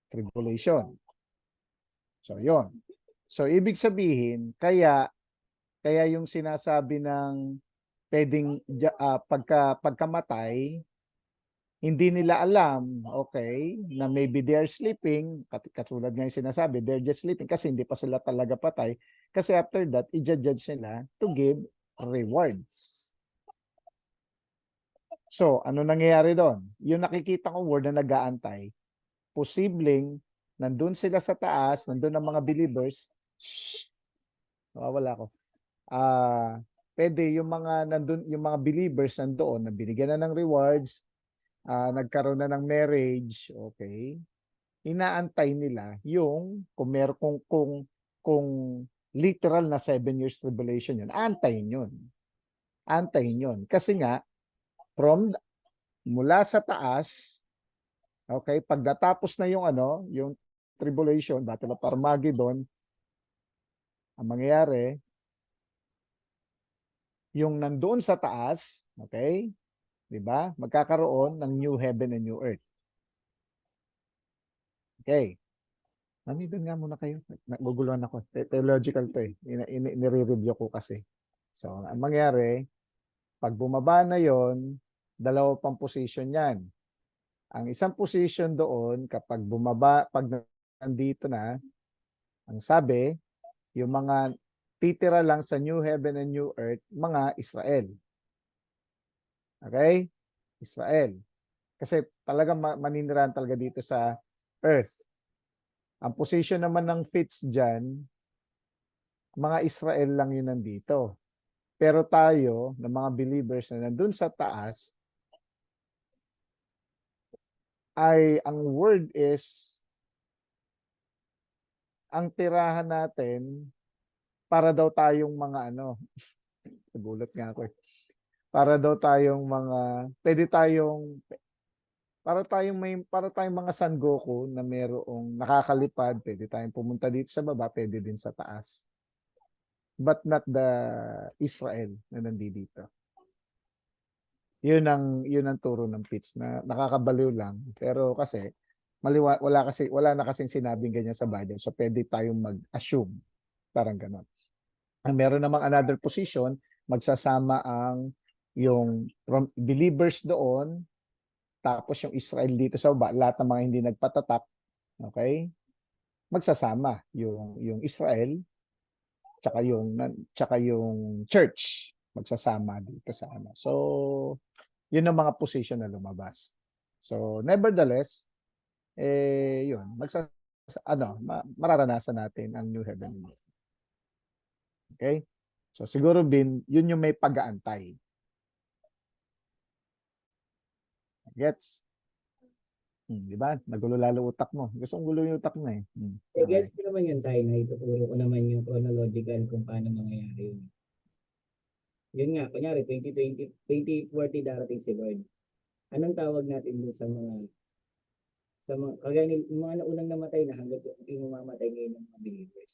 tribulation. So yun. So ibig sabihin, kaya yung sinasabi ng pwedeng pagkamatay, hindi nila alam, okay, na maybe they are sleeping, katulad nga yung sinasabi, they're just sleeping kasi hindi pa sila talaga patay. Kasi after that, i-judge sila to give rewards. So, ano nangyayari doon? Yung nakikita kong word na nag-aantay, posibleng nandun sila sa taas, nandun ang mga believers, nawawala ko. Pwede yung mga believers nandoon na binigyan na ng rewards, nagkaroon na ng marriage, okay? Inaantay nila yung kung literal na 7 years tribulation yun, antayin yun. Antayin yun. Kasi nga, mula sa taas, okay, pag natapos na yung tribulation, Battle of Armageddon, ang mangyayari, yung nandoon sa taas, okay, di ba? Magkakaroon ng new heaven and new earth. Okay. Doon nga muna kayo. Naguguluhan ako. Theological to eh. Nire-review ko kasi. So, ang mangyari, pag bumaba na yon, dalawa pang position yan. Ang isang position doon, kapag pag nandito na, ang sabi, yung mga titira lang sa new heaven and new earth, mga Israel. Okay? Israel. Kasi talagang maninirahan talaga dito sa earth. Ang position naman ng fits dyan, mga Israel lang yun nandito. Pero tayo, ng mga believers na nandun sa taas, ay ang word is, ang tirahan natin, para daw tayong mga nagulat nga ako eh. Para daw tayong mga, para tayong mga San Goku na merong nakakalipad, pwede tayong pumunta dito sa baba, pwede din sa taas. But not the Israel na nandito. Yun ang turo ng Pitts na nakakabaliw lang. Pero kasi wala na kasing sinabing ganyan sa Bible. So pwede tayong mag-assume. Parang ganon. Meron namang another position, magsasama yung believers doon, tapos yung Israel dito sa baba, lahat ng mga hindi nagpatatak, okay? Magsasama yung Israel tsaka yung church magsasama dito sa So, yun ang mga position na lumabas. So, nevertheless, yun, mararanasan natin ang new heaven and new earth. Okay? So, siguro yun yung may pag-aantay. Gets? Di ba? Nagulo lalo utak mo. Gusto kong gulo yung utak mo eh. Gets ko naman yun tayo na ituturo ko naman yung chronological kung paano mangyayari yun. Yun nga, kunyari 2040 darating si Lord. Anong tawag natin dun sa mga kagaya ng mga naunang namatay na hanggang hindi mamamatay ngayon ng mga believers.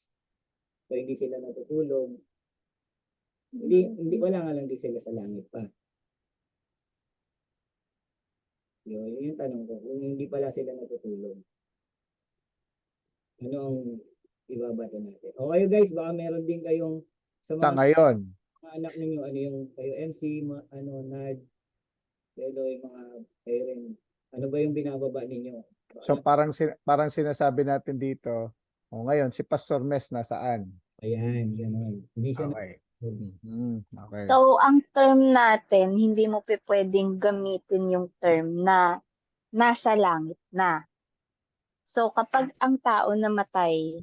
So hindi sila natutulog. Hindi wala nga lang din sila sa langit pa. Yun yung tanong ko, kung hindi pala sila natutulog. Ano ang ibabato natin? O kayo guys, baka meron din kayong sa Sa mga ngayon, anak ninyo, ano yung kayo MC, Nad, Leloy, mga kayo rin. Ano ba yung binababa ninyo? so parang sinasabi natin dito, o ngayon si Pastor Mes nasaan? Ayan, gano'n. Hindi siya Okay. Okay. So, ang term natin, hindi mo pwedeng gamitin yung term na nasa langit na. So, kapag ang tao namatay,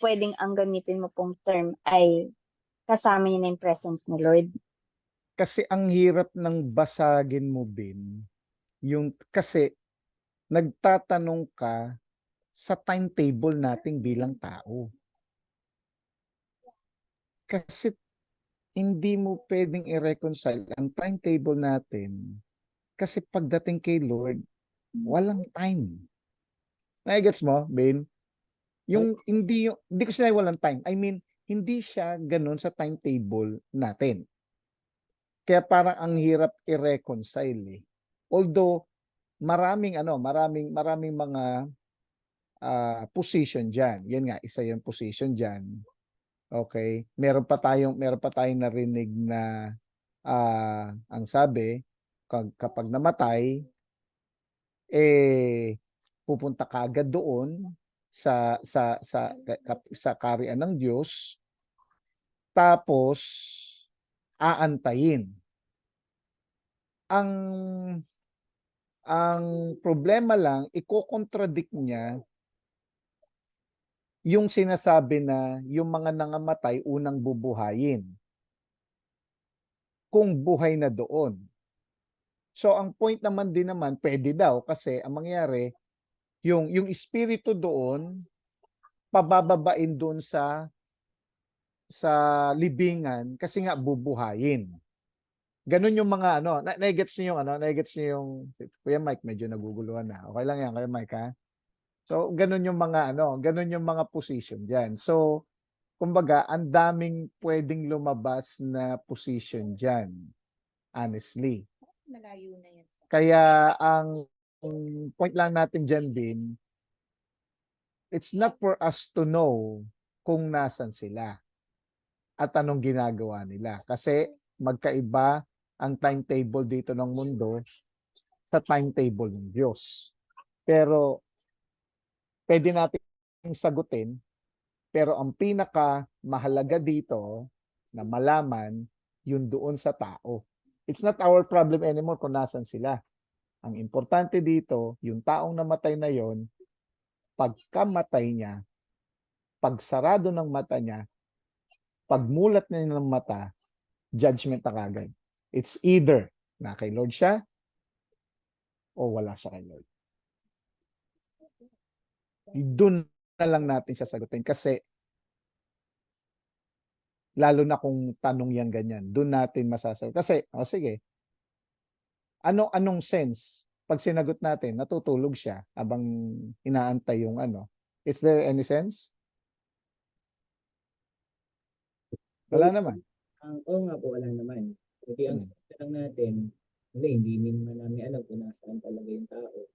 pwedeng ang gamitin mo pong term ay kasama niya na yung presence ni Lord. Kasi ang hirap ng basagin mo, Bin, yung kasi nagtatanong ka sa timetable nating bilang tao. Kasi hindi mo pwedeng i-reconcile ang timetable natin kasi pagdating kay Lord, walang time. Nagets mo, Ben? Hindi ko sinabi walang time. I mean, hindi siya ganun sa timetable natin. Kaya parang ang hirap i-reconcile eh. Although maraming mga position diyan. Yan nga, isa yung position diyan. Okay? Meron pa tayong narinig na ang sabi kapag namatay pupunta ka agad doon sa kaharian ng Diyos, tapos aantayin. Ang problema lang, iko-contradict niya yung sinasabi na yung mga nangamatay unang bubuhayin kung buhay na doon. So ang point naman din naman, pwede daw kasi ang mangyari, yung espiritu doon pabababain doon sa libingan kasi nga bubuhayin. Ganun yung mga na-gets niyo yung Kuya Mike, medyo naguguluhan na. Okay lang yan, Kuya Mike, ha? So ganun yung mga position diyan. So kumbaga, ang daming pwedeng lumabas na position diyan. Honestly. Malayo na yan. Kaya ang point lang natin diyan din, it's not for us to know kung nasan sila at anong ginagawa nila. Kasi magkaiba ang timetable dito ng mundo sa timetable ng Diyos. Pero pwede natin sagutin, pero ang pinaka mahalaga dito na malaman yung doon sa tao. It's not our problem anymore kung nasan sila. Ang importante dito, yung taong namatay na yon, pagkamatay niya, pagsarado ng mata niya, pagmulat niya ng mata, judgment na kagad. It's either na kay Lord siya o wala siya kay Lord. Doon na lang natin sasagutin kasi lalo na kung tanong yan ganyan, doon natin masasagot. Kasi, sige, anong sense? Pag sinagot natin, natutulog siya habang inaantay yung Is there any sense? Wala naman. Oo nga po, wala naman. Kasi ang sabi lang natin, hindi naman namin alam kung nasaan talaga yung tao.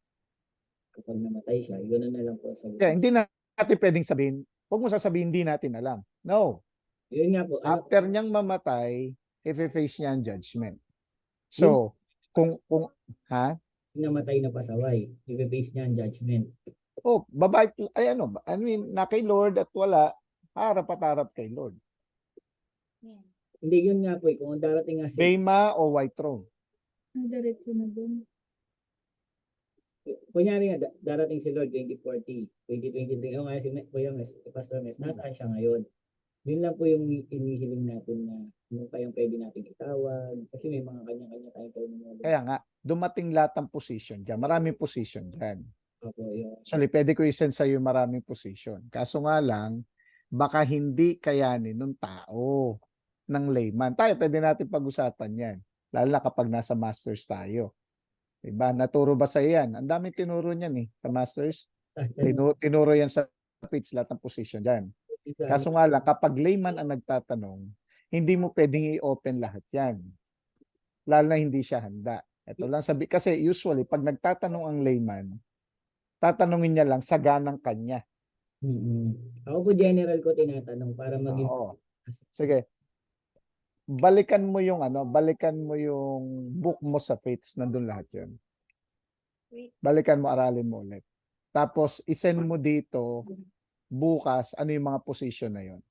Kapag namatay siya, gano'n na lang po sa Kaya hindi natin pwedeng sabihin, huwag mo sasabihin hindi natin alam. No. Yun nga po. After niyang mamatay, i-face niya ang judgment. So, kung namatay na pasaway, i-face niya ang judgment. babae, na kay Lord at wala, harap at harap kay Lord. Hindi, yun nga po, kung darating nga Bema o white throne? Diretso na dun. Kunyari nga, darating si Lord 2040, 2023, o nga si Pastor Mes, nasaan siya ngayon? Yun lang po yung inihiling natin na ano pa yung pwede natin itawag, kasi may mga kanya-kanya tayong terminology. Kaya nga, dumating lahat ng position dyan. Maraming position dyan. Opo, yun. Actually, pwede ko i-send sa'yo maraming position. Kaso nga lang, baka hindi kayanin ng tao, ng layman. Tayo, pwede natin pag-usapan yan. Lalo na kapag nasa masters tayo. Diba? Naturo ba sa'yo yan? Ang daming tinuro niyan sa masters. Tinuro yan sa pitch lahat ng position dyan. Kaso nga lang, kapag layman ang nagtatanong, hindi mo pwedeng i-open lahat yan. Lalo na hindi siya handa. Ito lang kasi usually, pag nagtatanong ang layman, tatanungin niya lang sa ganang kanya. Ako po general ko tinatanong para maging Oo. Sige. Balikan mo yung balikan mo yung book mo sa faiths, nandun lahat yun. Balikan mo, aralin mo ulit. Tapos, isend mo dito, bukas, ano yung mga position na yun.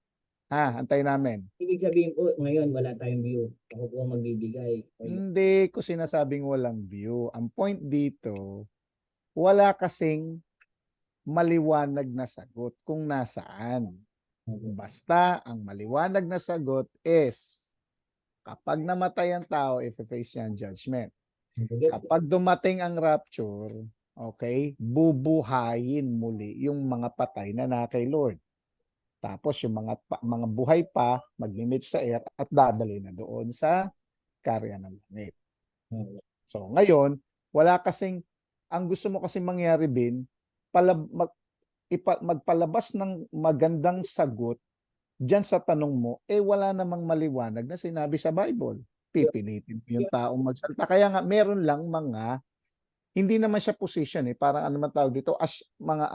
Antayin namin. ibig sabihin po ngayon wala tayong view. Ako po ang magbibigay. Hindi ko sinasabing walang view. Ang point dito, wala kasing maliwanag na sagot kung nasaan. Basta, ang maliwanag na sagot is, kapag namatay ang tao, i-face niya ang judgment. Kapag dumating ang rapture, okay, bubuhayin muli yung mga patay na kay Lord. Tapos yung mga buhay pa, mag-limit sa air at dadali na doon sa karya ng langit. So ngayon, wala kasing, ang gusto mo kasing mangyari, Bin, magpalabas ng magandang sagot diyan sa tanong mo, wala namang maliwanag na sinabi sa Bible. Pipilitin mo yung taong magsalita. Kaya nga, meron lang mga, hindi naman siya position parang ano man tawag dito, as mga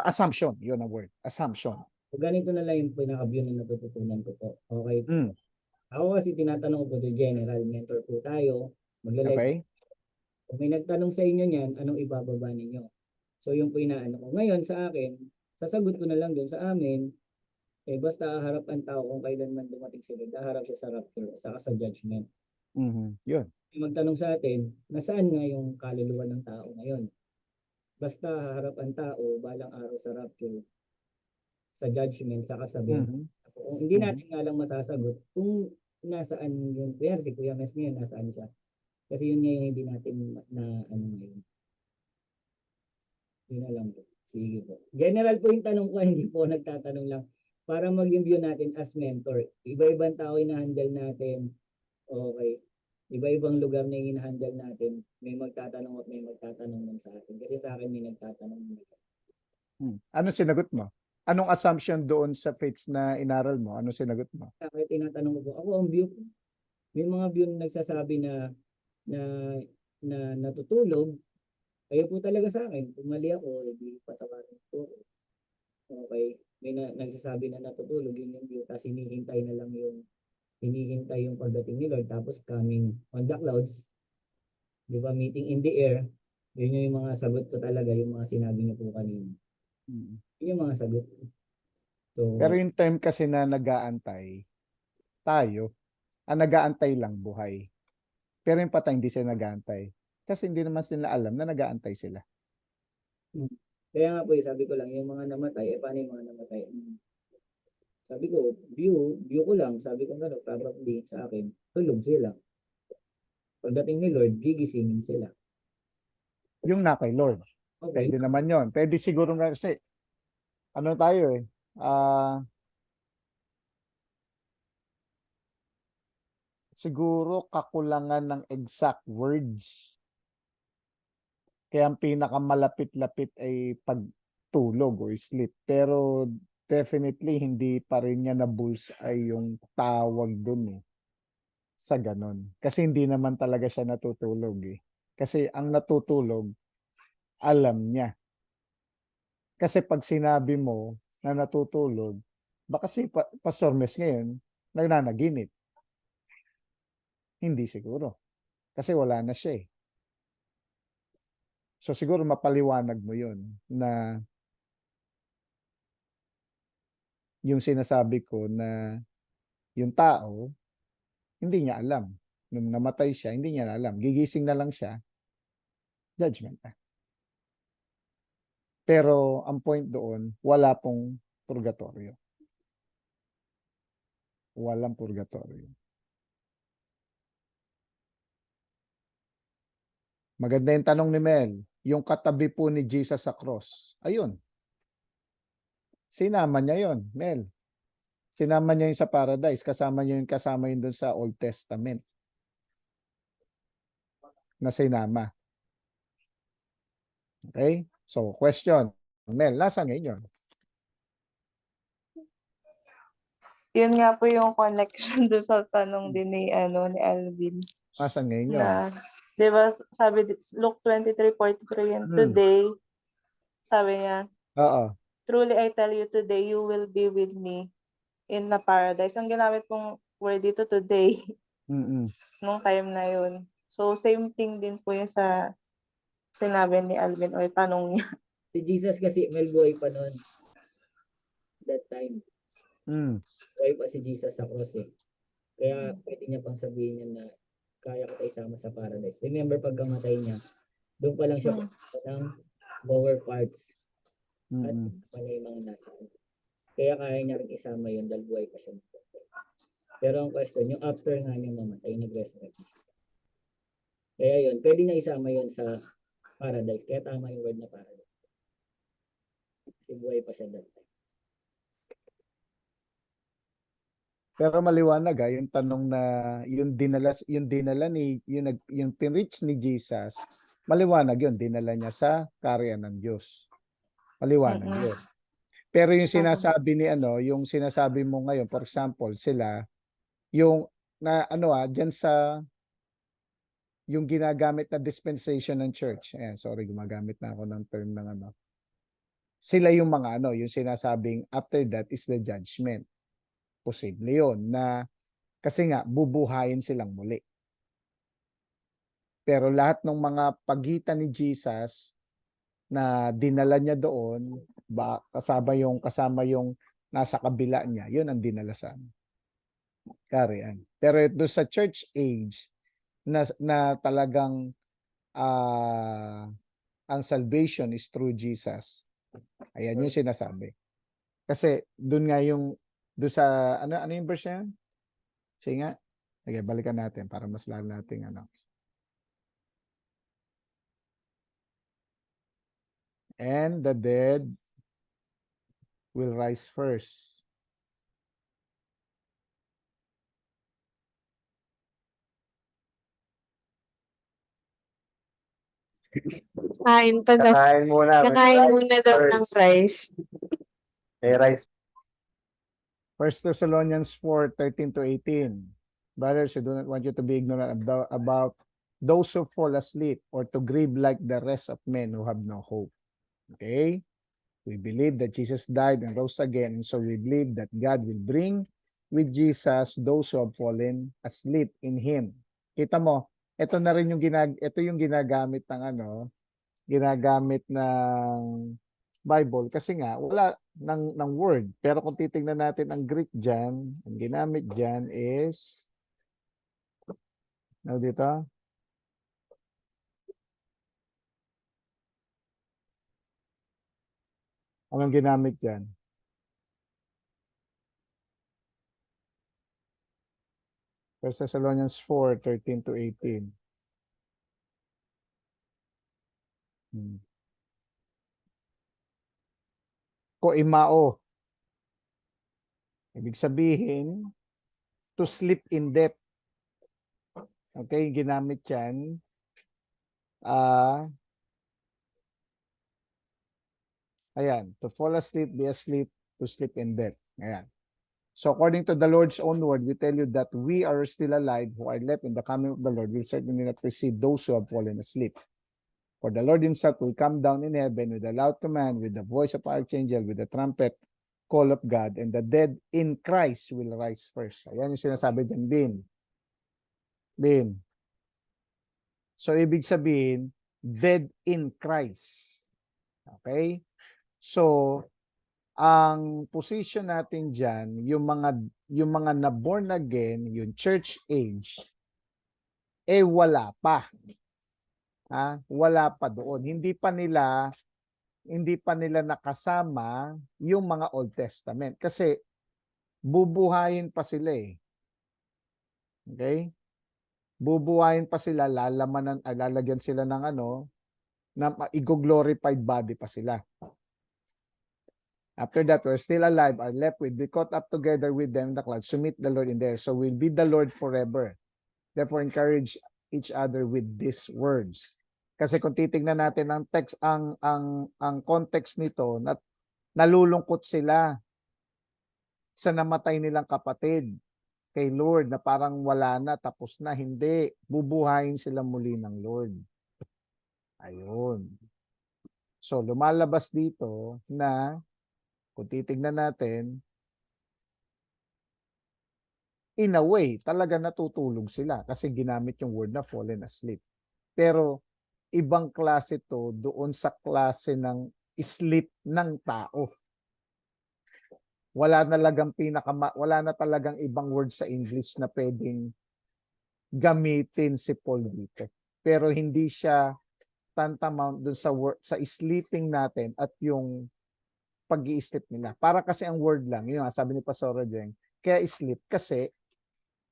assumption, yun ang word, assumption. So, ganito na lang yung pinaka-view na natututunan ko po. Okay? Ako kasi tinatanong ko po to general, mentor po tayo, magla-live. Okay? Kung may nagtanong sa inyo niyan, anong ibababa ninyo? So yung po inaano ko. Ngayon sa akin, sasagot ko na lang dun sa amin, basta harap ang tao kung kailanman dumating sila, harap siya sa rapture, saka sa judgment. Yun. Magtanong sa atin, nasaan nga yung kaluluwa ng tao ngayon? Basta harap ang tao, balang araw sa rapture, sa judgment, saka sa biyaya. Kung hindi natin nga lang masasagot, kung nasaan yung, kaya si Kuya Mes ngayon, nasaan siya? Kasi yun nga yung hindi natin na ano ngayon. Yun na lang po. Sige po. General po yung tanong ko, hindi po nagtatanong lang. Para maging view natin as mentor. Iba-ibang tao in-handle natin. Okay. Iba-ibang lugar na in-handle natin. May magtatanong at may magtatanong nun sa atin. Kasi sa akin may nagtatanong. Ano sinagot mo? Anong assumption doon sa faiths na inaral mo? Ano sinagot mo? Sa akin tinatanong ko po, ako ang view ko. May mga view na nagsasabi na natutulog. Kayo po talaga sa akin. Kung mali ako, hindi patawarin po. Okay. May nagsasabi na natutulog, yun yung view. Tapos hinihintay yung pagdating ni Lord. Tapos coming on the clouds. Di ba? Meeting in the air. Yun yung mga sagot ko talaga, yung mga sinabi niyo po kanina. Yun yung mga sagot. So, pero yung time kasi na nag-aantay, tayo, ang nag-aantay lang buhay. Pero yung patay, hindi sila nag-aantay. Kasi hindi naman sila alam na nag-aantay sila. Kaya nga po, sabi ko lang, yung mga namatay, paano yung mga namatay? Sabi ko, view ko lang. Sabi ko gano'n, probably sa akin, tulog sila. Pagdating ni Lord, gigisingin sila. Yung na kay Lord. Okay. Pwede naman yon. Pwede siguro nga kasi, ano tayo siguro kakulangan ng exact words. Kaya ang pinakamalapit-lapit ay pagtulog o sleep. Pero definitely hindi pa rin niya na bullseye yung tawag dun sa ganon. Kasi hindi naman talaga siya natutulog Kasi ang natutulog, alam niya. Kasi pag sinabi mo na natutulog, baka si Pastor Mes ngayon, nagnanaginip. Hindi siguro. Kasi wala na siya So siguro mapaliwanag mo yun na yung sinasabi ko na yung tao, hindi niya alam. Nung namatay siya, hindi niya alam. Gigising na lang siya, judgment na. Pero ang point doon, wala pong purgatorio. Walang purgatorio. Maganda yung tanong ni Mel. Yung katabi po ni Jesus sa cross. Ayun. Sinama niya yon, Mel. Sinama niya yung sa paradise. Kasama yun doon sa Old Testament. Na sinama. Okay? So, question. Mel, nasa ngayon yun? Yun nga po yung connection doon sa tanong din ni Alvin. Nasa ngayon yun? Na, di ba, sabi, Luke 23:43 yun, today, Sabi niya, Oo. truly I tell you today, you will be with me in the paradise. Ang ginamit kong word dito today, Mm-mm. nung time na yun. So, same thing din po yun sa sinabi ni Alvin o tanong niya. Si Jesus kasi may buhay pa noon. That time. Mm. Buhay pa si Jesus sa cross eh. Kaya pwede niya pang sabihin niya na kaya ko tayo isama sa paradise. Remember pagkamatay niya, doon pa lang siya ng lower parts at Mm-mm. pala yung mga nasa. Kaya kaya niya rin isama yun dahil buhay pa siya. Pero ang question, yung after nga niya mamatay, nag-resurrect. Kaya yun, pwede niya isama yun sa paradise. Kaya tama yung word na paradise. Kasi buhay pa siya that time. Pero maliwanag yung tanong na yung dinala ni yung pinreach ni Jesus, maliwanag yun, dinala niya sa kaharian ng Diyos. Maliwanag yun. Pero yung sinasabi ni yung sinasabi mo ngayon, for example, sila yung na diyan sa yung ginagamit na dispensation ng church. Ayan, sorry, gumagamit na ako ng term ng Sila yung mga yung sinasabing after that is the judgment. Posible yun na kasi nga bubuhayin silang muli. Pero lahat ng mga pagitan ni Jesus na dinala niya doon, kasama yung nasa kabila niya, yun ang dinala sa kaharian. Pero doon sa church age na talagang ang salvation is through Jesus. Ayan yung sinasabi. Kasi doon nga doon sa ano yung verse niya? Sige nga. Sige, balikan natin para mas lalo nating And the dead will rise first. Kain pa daw. Kakain muna. Kakain muna daw ng rice. Rice. 1 Thessalonians 4:13-18. Brothers, I do not want you to be ignorant about those who fall asleep or to grieve like the rest of men who have no hope. Okay? We believe that Jesus died and rose again, and so we believe that God will bring with Jesus those who have fallen asleep in Him. Kita mo, ito na rin ito yung ginagamit ng ginagamit ng Bible kasi nga wala ng word. Pero kung titingnan natin ang Greek diyan, ang ginamit diyan is dito. Anong ginamit diyan? First Thessalonians 4:13-18. Koimao. Ibig sabihin, to sleep in death. Okay, ginamit yan. Ayan, to fall asleep, be asleep, to sleep in death. Ayan. So according to the Lord's own word, we tell you that we are still alive who are left in the coming of the Lord will certainly not precede those who have fallen asleep. For the Lord himself will come down in heaven with a loud command, with the voice of archangel, with the trumpet call of God, and the dead in Christ will rise first. Ayan yung sinasabi dyan, Bin. So ibig sabihin, dead in Christ. Okay? So ang position natin diyan, yung mga na born again, yung church age, wala pa. Wala pa doon. Hindi pa nila nakasama yung mga Old Testament kasi bubuhayin pa sila Okay? Bubuhayin pa sila, lalagyan sila ng na i-glorified body pa sila. After that, we're still alive, are left with, be caught up together with them in the clouds to meet the Lord in there. So we'll be the Lord forever. Therefore, encourage each other with these words. Kasi kung titingnan natin ang text, ang context nito, nalulungkot sila sa namatay nilang kapatid kay Lord na parang wala na, tapos na. Hindi. Bubuhayin sila muli ng Lord. Ayun. So, lumalabas dito na, kung titignan natin, in a way, talaga natutulog sila kasi ginamit yung word na fallen asleep. Pero, ibang klase to doon sa klase ng sleep ng tao. Wala na talagang ibang word sa English na pwedeng gamitin si Paul dito. Pero hindi siya tantamount dun sa sleeping natin at yung pag-i-sleep nila. Para kasi ang word lang, yun nga, sabi ni Pastor Jeng, kaya sleep kasi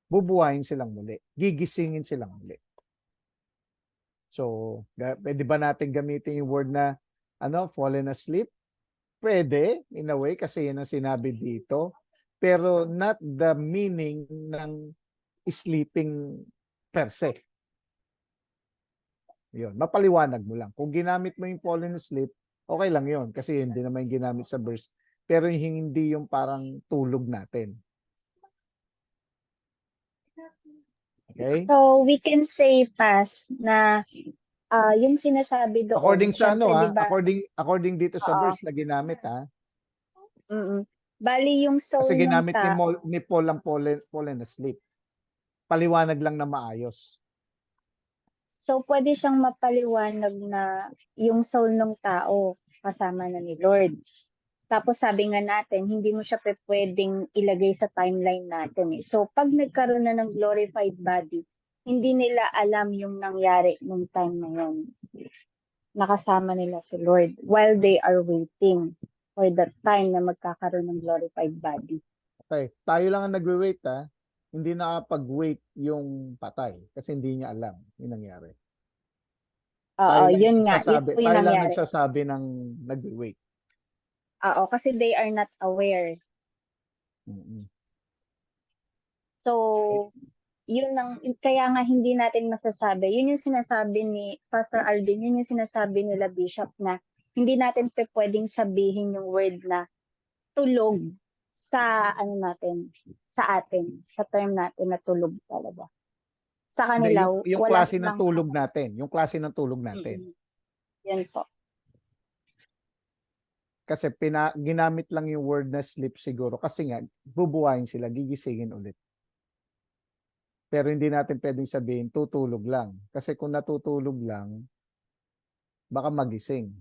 bubuhayin silang muli. Gigisingin silang muli. So, pwede ba natin gamitin yung word na fallen asleep? Pwede, in a way, kasi yan ang sinabi dito. Pero not the meaning ng sleeping per se. Yun, mapaliwanag mo lang. Kung ginamit mo yung fallen asleep, okay lang yun. Kasi hindi naman yung ginamit sa verse. Pero hindi yung parang tulog natin. Okay? So, we can say past na yung sinasabi doon, According sa syempre, di ba? according dito sa Oo. verse na ginamit Bali yung soul kasi ng ginamit tao. ni Paul ang fallen asleep. Paliwanag lang na maayos. So, pwede siyang mapaliwanag na yung soul ng tao kasama na ni Lord. Tapos sabi nga natin, hindi mo siya pwedeng ilagay sa timeline natin. So, pag nagkaroon na ng glorified body, hindi nila alam yung nangyari nung time na yun. Nakasama nila si Lord while they are waiting for that time na magkakaroon ng glorified body. Okay, tayo lang ang nagwe-wait Hindi nakapag-wait yung patay kasi hindi niya alam yung nangyari. Oo, yun nga. Yun po yung Tayo lang nangyari. nagsasabi ng nagwe-wait. Oo, kasi they are not aware. So, yun kaya nga hindi natin masasabi. Yun yung sinasabi ni Pastor Alvin, yun yung sinasabi nila Bishop na hindi natin pwedeng sabihin yung word na tulog sa atin, sa term natin na tulog talaga. Sa kanila, Yung wala klase ng silang tulog natin. Yung klase ng tulog natin. Yan po. Kasi ginamit lang yung word na sleep siguro kasi nga bubuhayin sila, gigisingin ulit. Pero hindi natin pwedeng sabihin tutulog lang. Kasi kung natutulog lang, baka magising.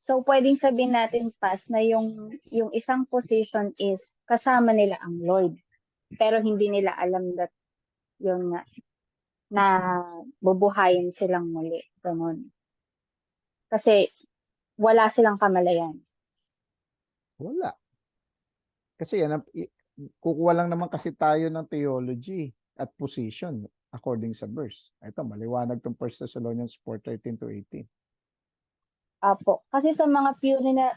So, pwedeng sabihin natin pas na yung isang position is kasama nila ang Lord. Pero hindi nila alam that yun nga, na bubuhayin silang muli. Ganun. Kasi wala silang kamalayan. Wala. Kasi yan, kukuha lang naman kasi tayo ng theology at position according sa verse. Ito, maliwanag tong 1 Thessalonians 4:13-18. Apo. Kasi sa mga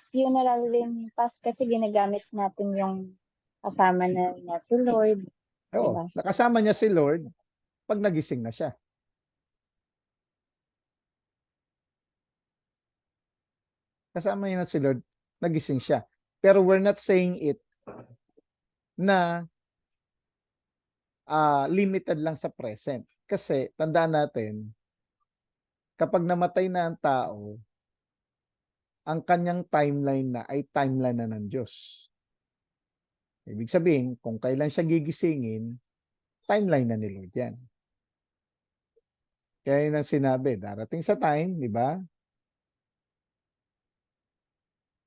funeral rin pas kasi ginagamit natin yung kasama na si Lord. Oo, Diba? nakasama niya si Lord pag nagising na siya. Kasama niya na si Lord, nagising siya. Pero we're not saying it na limited lang sa present. Kasi tandaan natin, kapag namatay na ang tao, ang kanyang timeline na ay timeline na ng Diyos. Ibig sabihin, kung kailan siya gigisingin, timeline na ni Lord yan. Kaya yun ang sinabi, darating sa time, di ba?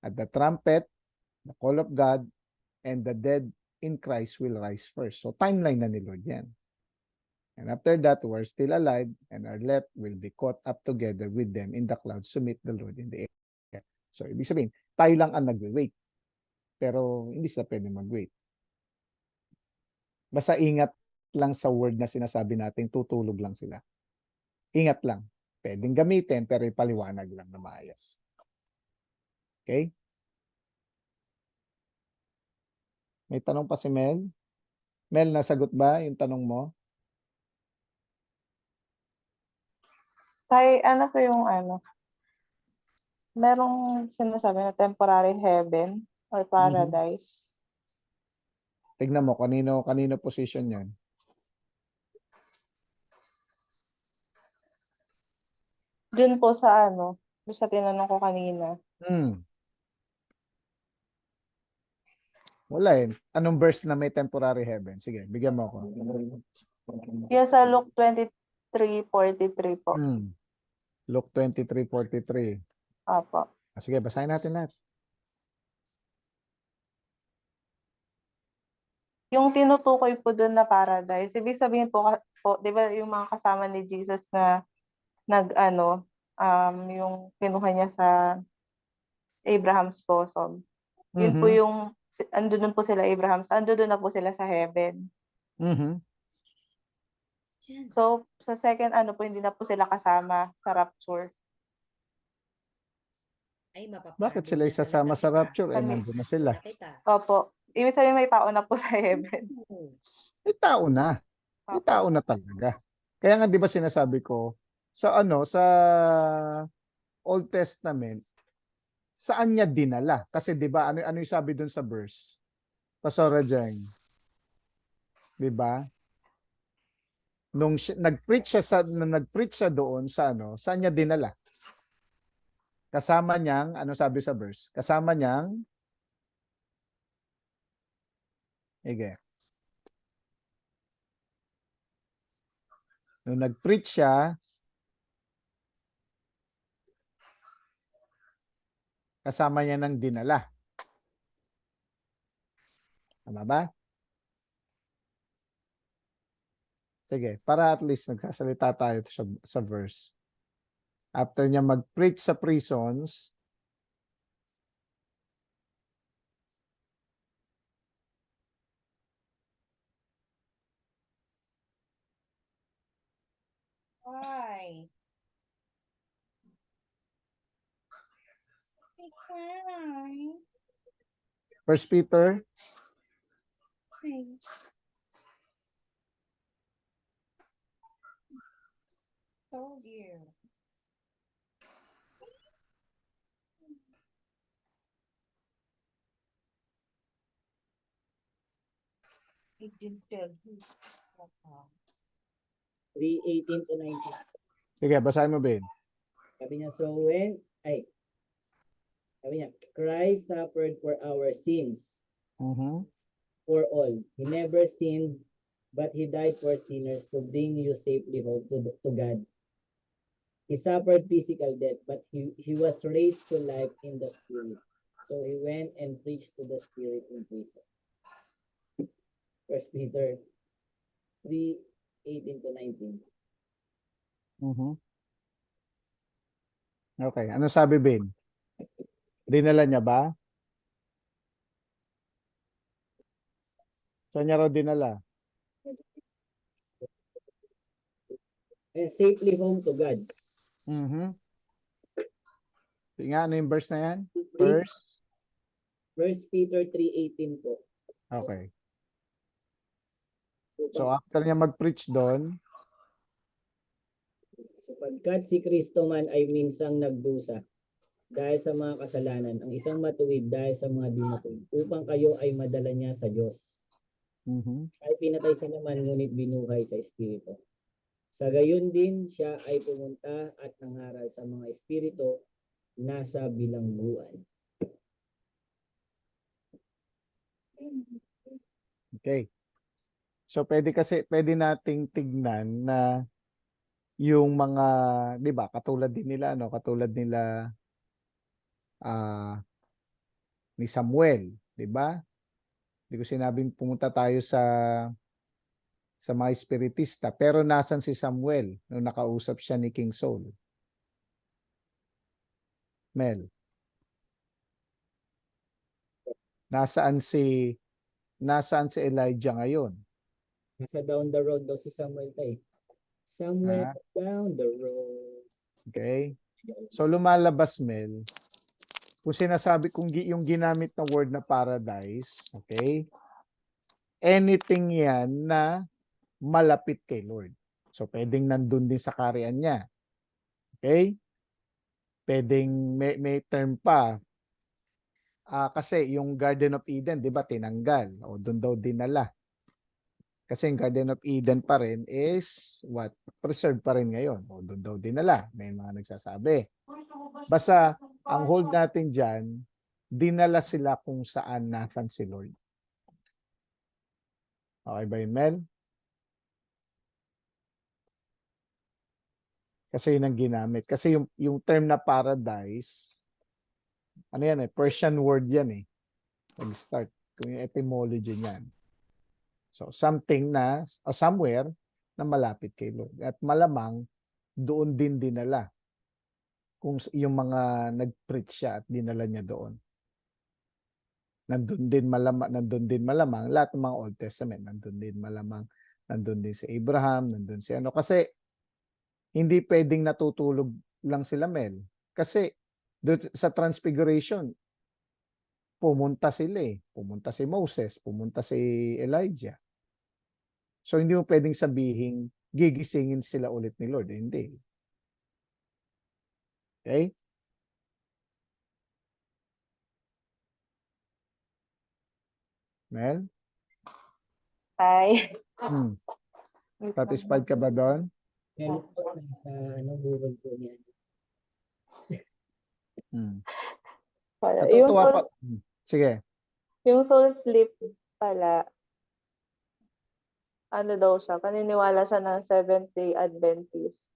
At the trumpet, the call of God, and the dead in Christ will rise first. So timeline na ni Lord yan. And after that, we're still alive, and our left will be caught up together with them in the clouds to meet the Lord in the air. So, ibig sabihin, tayo lang ang nag-wait. Pero, hindi sila pwede mag-wait. Basta ingat lang sa word na sinasabi natin, tutulog lang sila. Ingat lang. Pwedeng gamitin, pero ipaliwanag lang na maayos. Okay? May tanong pa si Mel? Mel, nasagot ba yung tanong mo? Tay, ano po yung merong sinasabi na temporary heaven or paradise. Tignan mo, kanino position yan? Dun po sa ano, dun sa tinanong ko kanina. Hmm. Wala eh. Anong verse na may temporary heaven? Sige, bigyan mo ako. Yung sa Luke 23:43 po. Luke 23:43. Opo. Sige, basahin natin lahat. Yung tinutukoy po dun na paradise, ibig sabihin po, di ba yung mga kasama ni Jesus na yung kinuha niya sa Abraham's bosom. Yun po Mhm. yung, andun po sila andun na po sila sa heaven. Mhm. So, sa second po, hindi na po sila kasama sa rapture. Bakit sila isasama sa rapture? Eh, nandun na sila. Opo. Ibig sabihin may tao na po sa heaven. May tao na. May tao na talaga. Kaya nga 'di ba sinasabi ko sa Old Testament, saan niya dinala? Kasi 'di ba ano yung sabi doon sa verse? Pastora Jeng. 'Di ba? Nung nag-preach siya doon sa saan niya dinala? Kasama niyang ano sabi sa verse? Kasama niyang Ige. Nung nag-preach siya, kasama niya ng dinala. Tama ba? Sige, para at least nagsasalita tayo sa verse. After niya mag-preach sa prisons, Why? First Peter, Told you. I didn't tell you. 3:18 to 19. sige, basahin mo, Ben. Sabi niya, sabi niya, Christ suffered for our sins, for all. He never sinned, but he died for sinners to bring you safely home to God. He suffered physical death, but he was raised to life in the spirit. So he went and preached to the spirit in prison. 1 Peter 3:18 to 19. Okay, ano sabi, Ben? Dinala niya ba? Saan niya raw dinala? Safely home to God. Sige nga, ano yung verse na yan? First Peter 3:18 po. Okay. So after niya mag-preach doon, Sapagkat si Kristo man ay minsang nagdusa dahil sa mga kasalanan, ang isang matuwid dahil sa mga di matuwid, upang kayo ay madala niya sa Diyos. Ay pinatay siya naman, ngunit binuhay sa Espiritu. Sa gayon din, siya ay pumunta at nangaral sa mga espiritu nasa bilangguan. okay. So pwede nating tignan na yung mga, 'di ba, katulad nila ni Samuel, 'di ba? Hindi ko sinabing pumunta tayo sa mga espiritista, pero nasan si Samuel nung nakausap siya ni King Saul? Mel. Nasaan si Elijah ngayon? Nasa down the road daw si Samuel tayo. Somewhere down the road. Okay? So lumalabas, Mel, kung sinasabi kung yung ginamit na word na paradise, okay? Anything yan na malapit kay Lord. So pwedeng nandun din sa kaharian niya. Okay? Pwedeng may term pa. Kasi yung Garden of Eden, 'di ba, tinanggal o doon daw dinala. Kasi yung Garden of Eden pa rin is what? Preserved pa rin ngayon. O doon daw dinala. May mga nagsasabi. Basta, ang hold natin dyan, dinala sila kung saan nasan si Lord. Okay ba yun, Mel? Kasi yun ang ginamit. Kasi yung term na paradise, ano yan eh, Persian word yan eh. Mag-start. Kung yung etymology niyan. So, something na, or somewhere, na malapit kay Lord. At malamang, doon din dinala. Kung yung mga nag-preach siya at dinala niya doon. Nandun din malamang, lahat ng mga Old Testament, nandun din malamang, nandun din si Abraham, nandun si ano. Kasi, hindi pwedeng natutulog lang sila, Mel. Kasi, sa Transfiguration, pumunta sila eh. Pumunta si Moses, pumunta si Elijah. So, hindi mo pwedeng sabihin, gigisingin sila ulit ni Lord. Hindi. Okay? Mel? Hi. Satisfied ka ba doon? Meron po nasa Google po niya. Yung Natutuwa soul, pa. Sige. yung soul sleep pala, ano daw siya, paniniwala siya ng Seventh-day Adventist,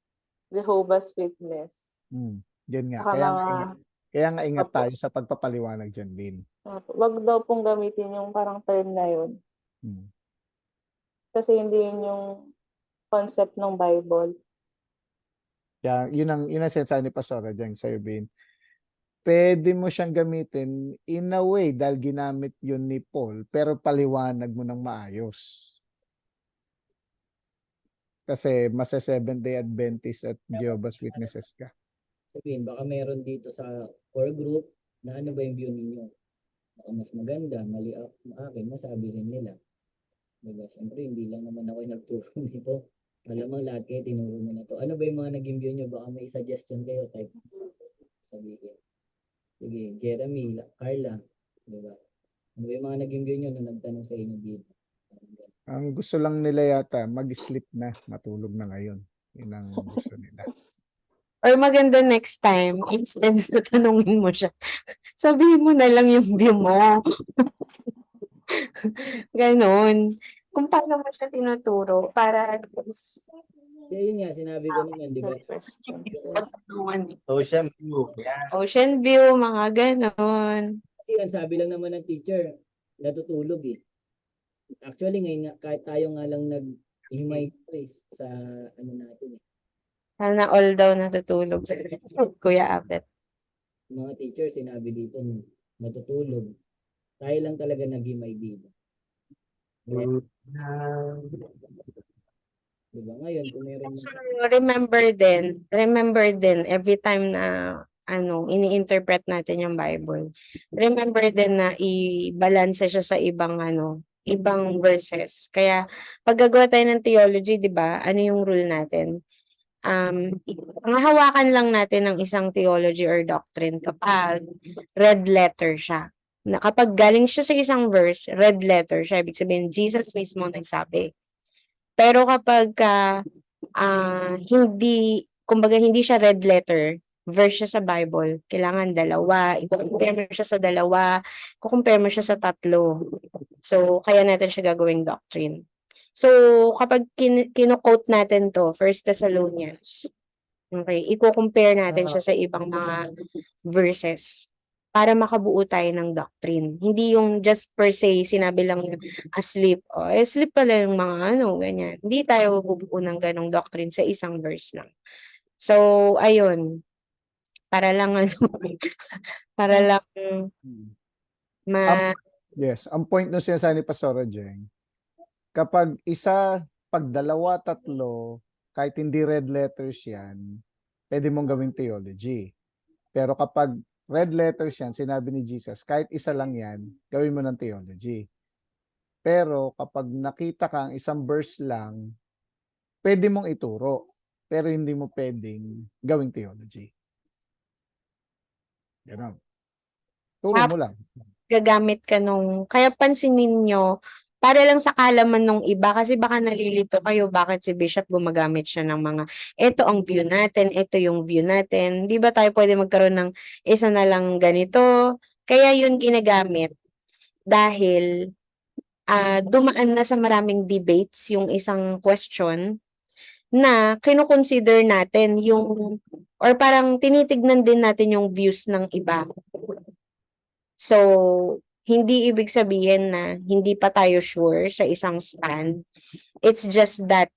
Jehovah's Witness. Yan nga. Saka Kaya nga ingat Opo. tayo sa pagpapaliwanag dyan din. Wag daw pong gamitin yung parang term na yun. Kasi hindi yun yung concept ng Bible. Kaya yun ang sinasabi ni Pastora dyan sa Bin. Pwede mo siyang gamitin in a way dahil ginamit yun ni Paul, pero paliwanag mo ng maayos. Kasi masa Seventh-day Adventist at Jehovah's Witnesses ka. Sabihin, baka meron dito sa core group na ano ba yung view ninyo? Baka mas maganda, mali akin, masabi rin nila. Diba? Siyempre, hindi lang naman ako yung nagturo nito. Malamang lahat kayo tinuro mo na to. Ano ba yung mga naging view nyo? Baka may suggestion kayo, type sabihin. Sige, Jeremy, Carla, diba? Ano ba yung mga naging view nyo nung nagtanong sa inyo dito? Ang gusto lang nila yata, mag-sleep na, matulog na ngayon. Yun ang gusto nila. Or maganda next time, instead na tanungin mo siya, sabihin mo na lang yung view mo. Ganon. Kung paano mo siya tinuturo para at least Yun nga, sinabi ko naman, di ba? Ocean view. ocean view, mga ganon. Kasi ang sabi lang naman ng teacher, natutulog eh. Actually, ngayon kahit tayo nga lang nag-himay sa ano natin eh. Sana all daw natutulog. Kuya Abet. Mga teacher, sinabi dito, natutulog. Tayo lang talaga nag-himay dito. Diba? Ngayon, kung meron remember din, every time na ini-interpret natin yung Bible, remember din na i-balance siya sa ibang ibang verses. Kaya, pag gagawa tayo ng theology, di ba, ano yung rule natin? Hawakan lang natin ng isang theology or doctrine kapag red letter siya. Na kapag galing siya sa isang verse, red letter siya, ibig sabihin, Jesus mismo nagsabi. Pero kapag kumbaga hindi siya red letter, verse siya sa Bible, kailangan dalawa, i-compare mo siya sa dalawa, i-compare mo siya sa tatlo. So, kaya natin siya gagawing doctrine. So, kapag kino-quote natin to, 1 Thessalonians, okay, i-compare natin siya sa ibang mga verses para makabuo tayo ng doctrine. Hindi yung just per se, sinabi lang asleep. Sleep pala yung mga ganyan. Hindi tayo bubuo ng ganong doctrine sa isang verse lang. So, ayun. Para lang para lang Yes, ang point nung sinasabi ni Pastora Jeng, kapag pag dalawa, tatlo, kahit hindi red letters yan, pwede mong gawing theology. Pero kapag red letters yan, sinabi ni Jesus, kahit isa lang yan, gawin mo ng theology. Pero kapag nakita ka ang isang verse lang, pwede mong ituro, pero hindi mo pwedeng gawing theology. Ganun. Turo mo lang. Gagamit ka kaya pansinin nyo, para lang sa kaalaman ng iba kasi baka nalilito kayo bakit si Bishop gumagamit siya ng mga ito ang view natin, ito yung view natin. Di ba tayo pwede magkaroon ng isa na lang ganito? Kaya yun ginagamit dahil dumaan na sa maraming debates yung isang question na kino-consider natin yung or parang tinitignan din natin yung views ng iba. So, hindi ibig sabihin na hindi pa tayo sure sa isang stand. It's just that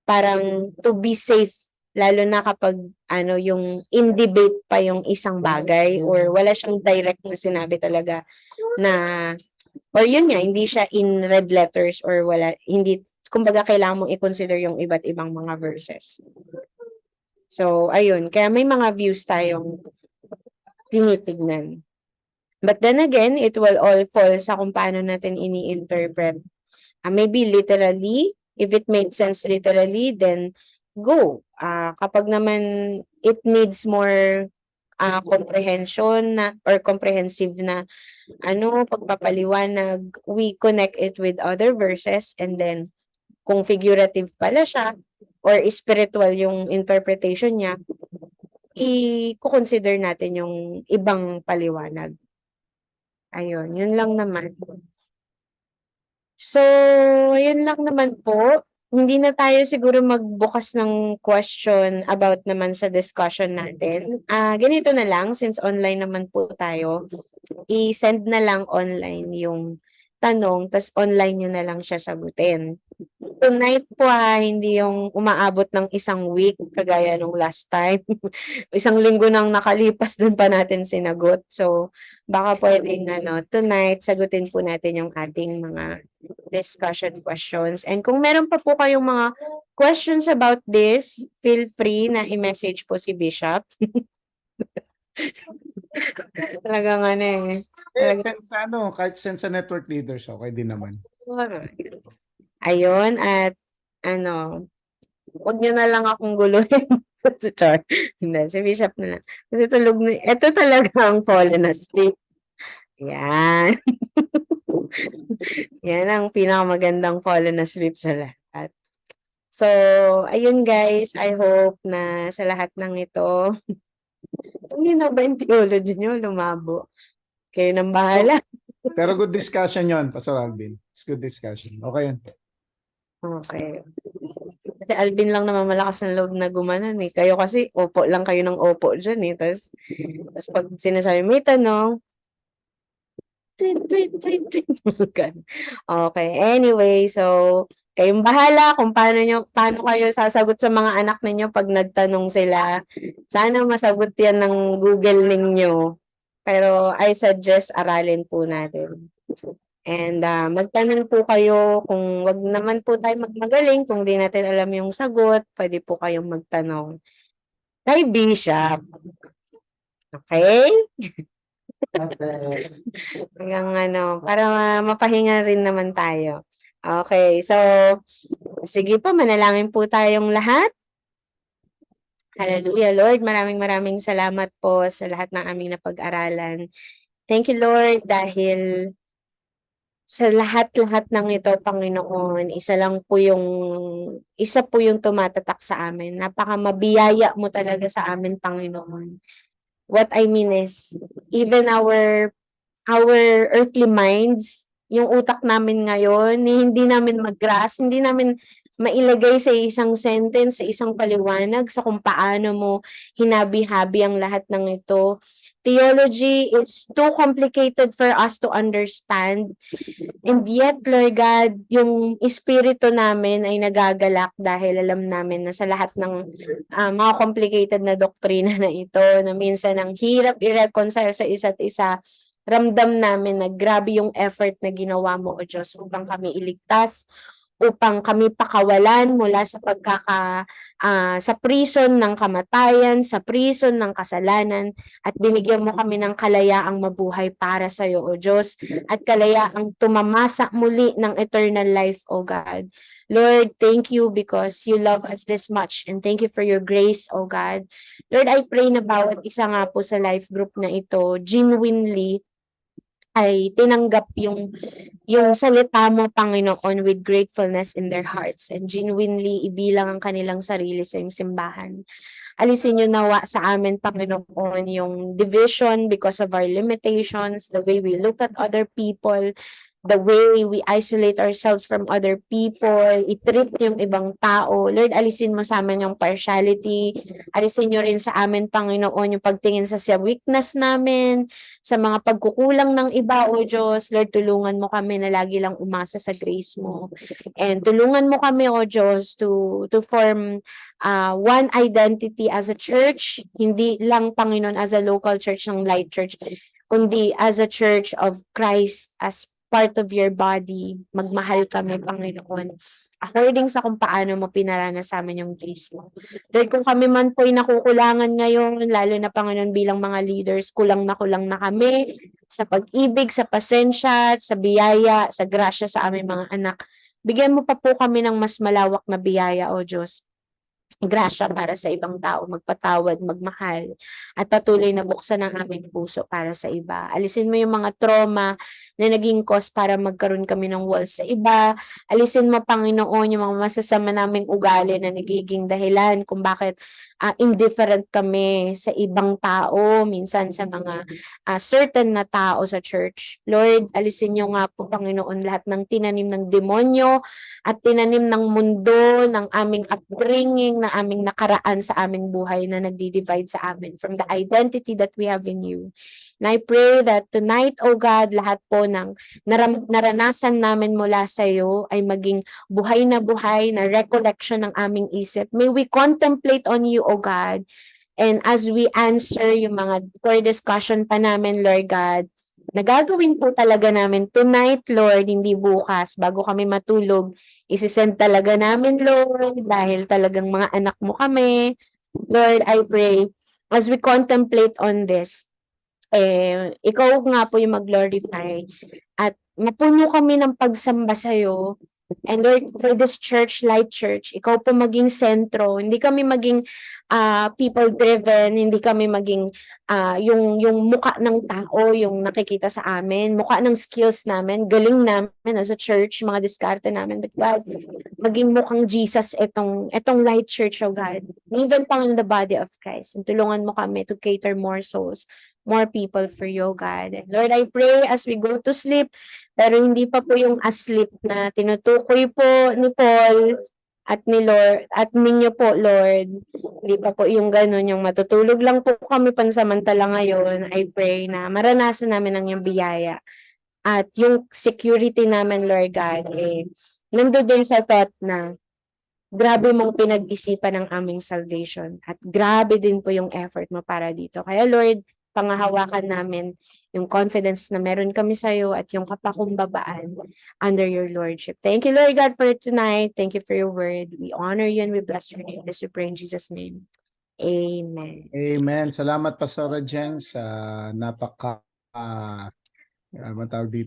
parang to be safe, lalo na kapag yung in debate pa yung isang bagay or wala siyang direct na sinabi talaga na or yun nga, hindi siya in red letters or wala, hindi, kumbaga kailangan mong i-consider yung iba't ibang mga verses. So, ayun, kaya may mga views tayong tinitignan. But then again, it will all fall sa kung paano natin ini-interpret. Maybe literally, if it made sense literally, then go. Kapag naman it needs more comprehension na or comprehensive na pagpapaliwanag, we connect it with other verses and then kung figurative pala siya or spiritual yung interpretation niya, i-consider natin yung ibang paliwanag. Ayun, yun lang naman. So, yun lang naman po. Hindi na tayo siguro magbukas ng question about naman sa discussion natin. Ganito na lang, since online naman po tayo, i-send na lang online yung tanong, tas online nyo na lang siya sagutin. Tonight po hindi yung umaabot ng isang week kagaya nung last time. Isang linggo nang nakalipas dun pa natin sinagot. So, baka pwedeng tonight sagutin po natin yung ating mga discussion questions. And kung meron pa po kayong mga questions about this, feel free na i-message po si Bishop. Talagang kahit send sa network leaders, okay din naman. Ayun, at wag nyo na lang akong guluhin. Char. Hindi, si Bishop na lang. Kasi tulog na, ito talaga ang fallen asleep. Yan. Yan ang pinakamagandang fallen asleep sa lahat. So, ayun guys, I hope na sa lahat ng ito, hindi na ba yung theology nyo lumabo? Kayo nang bahala. Pero good discussion yon, Pastor Alvin. It's good discussion. Okay yun. Okay. Kasi Alvin lang naman malakas ng loob na gumanan eh. Kayo kasi, opo lang kayo ng opo dyan eh. Tapos pag sinasabi, may tanong, tweet. Okay, anyway, so, kayong bahala kung paano kayo sasagot sa mga anak ninyo pag nagtanong sila. Sana masagot yan ng Google ninyo. Pero I suggest aralin po natin. And magtanong po kayo, kung wag naman po tayo magmagaling, kung di natin alam yung sagot, pwede po kayong magtanong kay Bishop. Okay? Hanggang para mapahinga rin naman tayo. Okay, so sige po, manalangin po tayong lahat. Hallelujah, Lord. Maraming salamat po sa lahat ng aming napag-aralan. Thank you, Lord, dahil sa lahat-lahat ng ito, Panginoon, isa po yung tumatatak sa amin. Napakamabiyaya mo talaga sa amin, Panginoon. What I mean is, even our earthly minds, yung utak namin ngayon, hindi namin mag-grasp, hindi namin mailagay sa isang sentence, sa isang paliwanag, sa kung paano mo hinabi-habi ang lahat ng ito. Theology is too complicated for us to understand. And yet, Lord God, yung espiritu namin ay nagagalak dahil alam namin na sa lahat ng mga complicated na doktrina na ito, na minsan ang hirap i-reconcile sa isa't isa, ramdam namin na grabe yung effort na ginawa mo, O Diyos, upang kami iligtas, upang kami pakawalan mula sa sa prison ng kamatayan, sa prison ng kasalanan, at binigyan mo kami ng kalayaang mabuhay para sa iyo, O Diyos, at kalayaang tumamasa muli ng eternal life, O God. Lord, thank you because you love us this much, and thank you for your grace, O God. Lord, I pray na bawat isa nga po sa life group na ito, genuinely ay tinanggap yung salita mo, Panginoon, with gratefulness in their hearts and genuinely ibilang ang kanilang sarili sa iyong simbahan. Alisin niyo nawa sa amin, Panginoon, yung division because of our limitations, the way we look at other people, the way we isolate ourselves from other people, i-treat yung ibang tao. Lord, alisin mo sa amin yung partiality. Alisin niyo rin sa amin, Panginoon, yung pagtingin sa weakness namin, sa mga pagkukulang ng iba, O Diyos. Lord, tulungan mo kami na lagi lang umasa sa grace mo. And tulungan mo kami, O Diyos, to form one identity as a church, hindi lang, Panginoon, as a local church ng Light Church, kundi as a church of Christ, as part of your body. Magmahal kami, Panginoon, according sa kung paano mo pinaranas sa amin yung grace mo. Lord, kung kami man po'y nakukulangan ngayon, lalo na, Panginoon, bilang mga leaders, kulang na kami sa pag-ibig, sa pasensya, sa biyaya, sa grasya sa aming mga anak. Bigyan mo pa po kami ng mas malawak na biyaya, O Diyos. Grasya para sa ibang tao, magpatawad, magmahal, at patuloy na buksan ang aming puso para sa iba. Alisin mo yung mga trauma na naging cause para magkaroon kami ng walls sa iba. Alisin mo, Panginoon, yung mga masasama naming ugali na nagiging dahilan kung bakit indifferent kami sa ibang tao, minsan sa mga certain na tao sa church. Lord, alisin niyo nga po, Panginoon, lahat ng tinanim ng demonyo at tinanim ng mundo, ng aming upbringing, na aming nakaraan sa aming buhay na nagdi-divide sa amin from the identity that we have in you. And I pray that tonight, O God, lahat po ng naranasan namin mula sa iyo ay maging buhay na recollection ng aming isip. May we contemplate on you, O God, and as we answer yung mga core discussion pa namin, Lord God, nagagawin po talaga namin tonight, Lord, hindi bukas, bago kami matulog, isisend talaga namin, Lord, dahil talagang mga anak mo kami. Lord, I pray, as we contemplate on this, ikaw nga po yung mag-glorify at mapuno kami ng pagsamba sa'yo. And Lord, for this church, Light Church, ikaw po maging sentro. Hindi kami maging people-driven, hindi kami maging yung mukha ng tao, yung nakikita sa amin, mukha ng skills namin, galing namin as a church, mga diskarte namin. But God, maging mukhang Jesus itong Light Church, oh God. Even pang in the body of Christ. And tulungan mo kami to cater more souls, more people for you, God. And Lord, I pray as we go to sleep, pero hindi pa po yung asleep na tinutukoy po ni Paul at ni Lord at ninyo po, Lord. Hindi pa po yung ganun, yung matutulog lang po kami pansamantala ngayon. I pray na maranasan namin ang yung biyaya. At yung security namin, Lord God, nandun din sa thought na grabe mong pinag-isipan ng aming salvation. At grabe din po yung effort mo para dito. Kaya Lord, pangahawakan namin yung confidence na meron kami sa iyo at yung kapakumbabaan under your lordship. Thank you, Lord God, for tonight. Thank you for your word. We honor you and we bless your name. This we pray in Jesus' name. Amen. Amen. Salamat, Pastora Jen, sa matawag dito.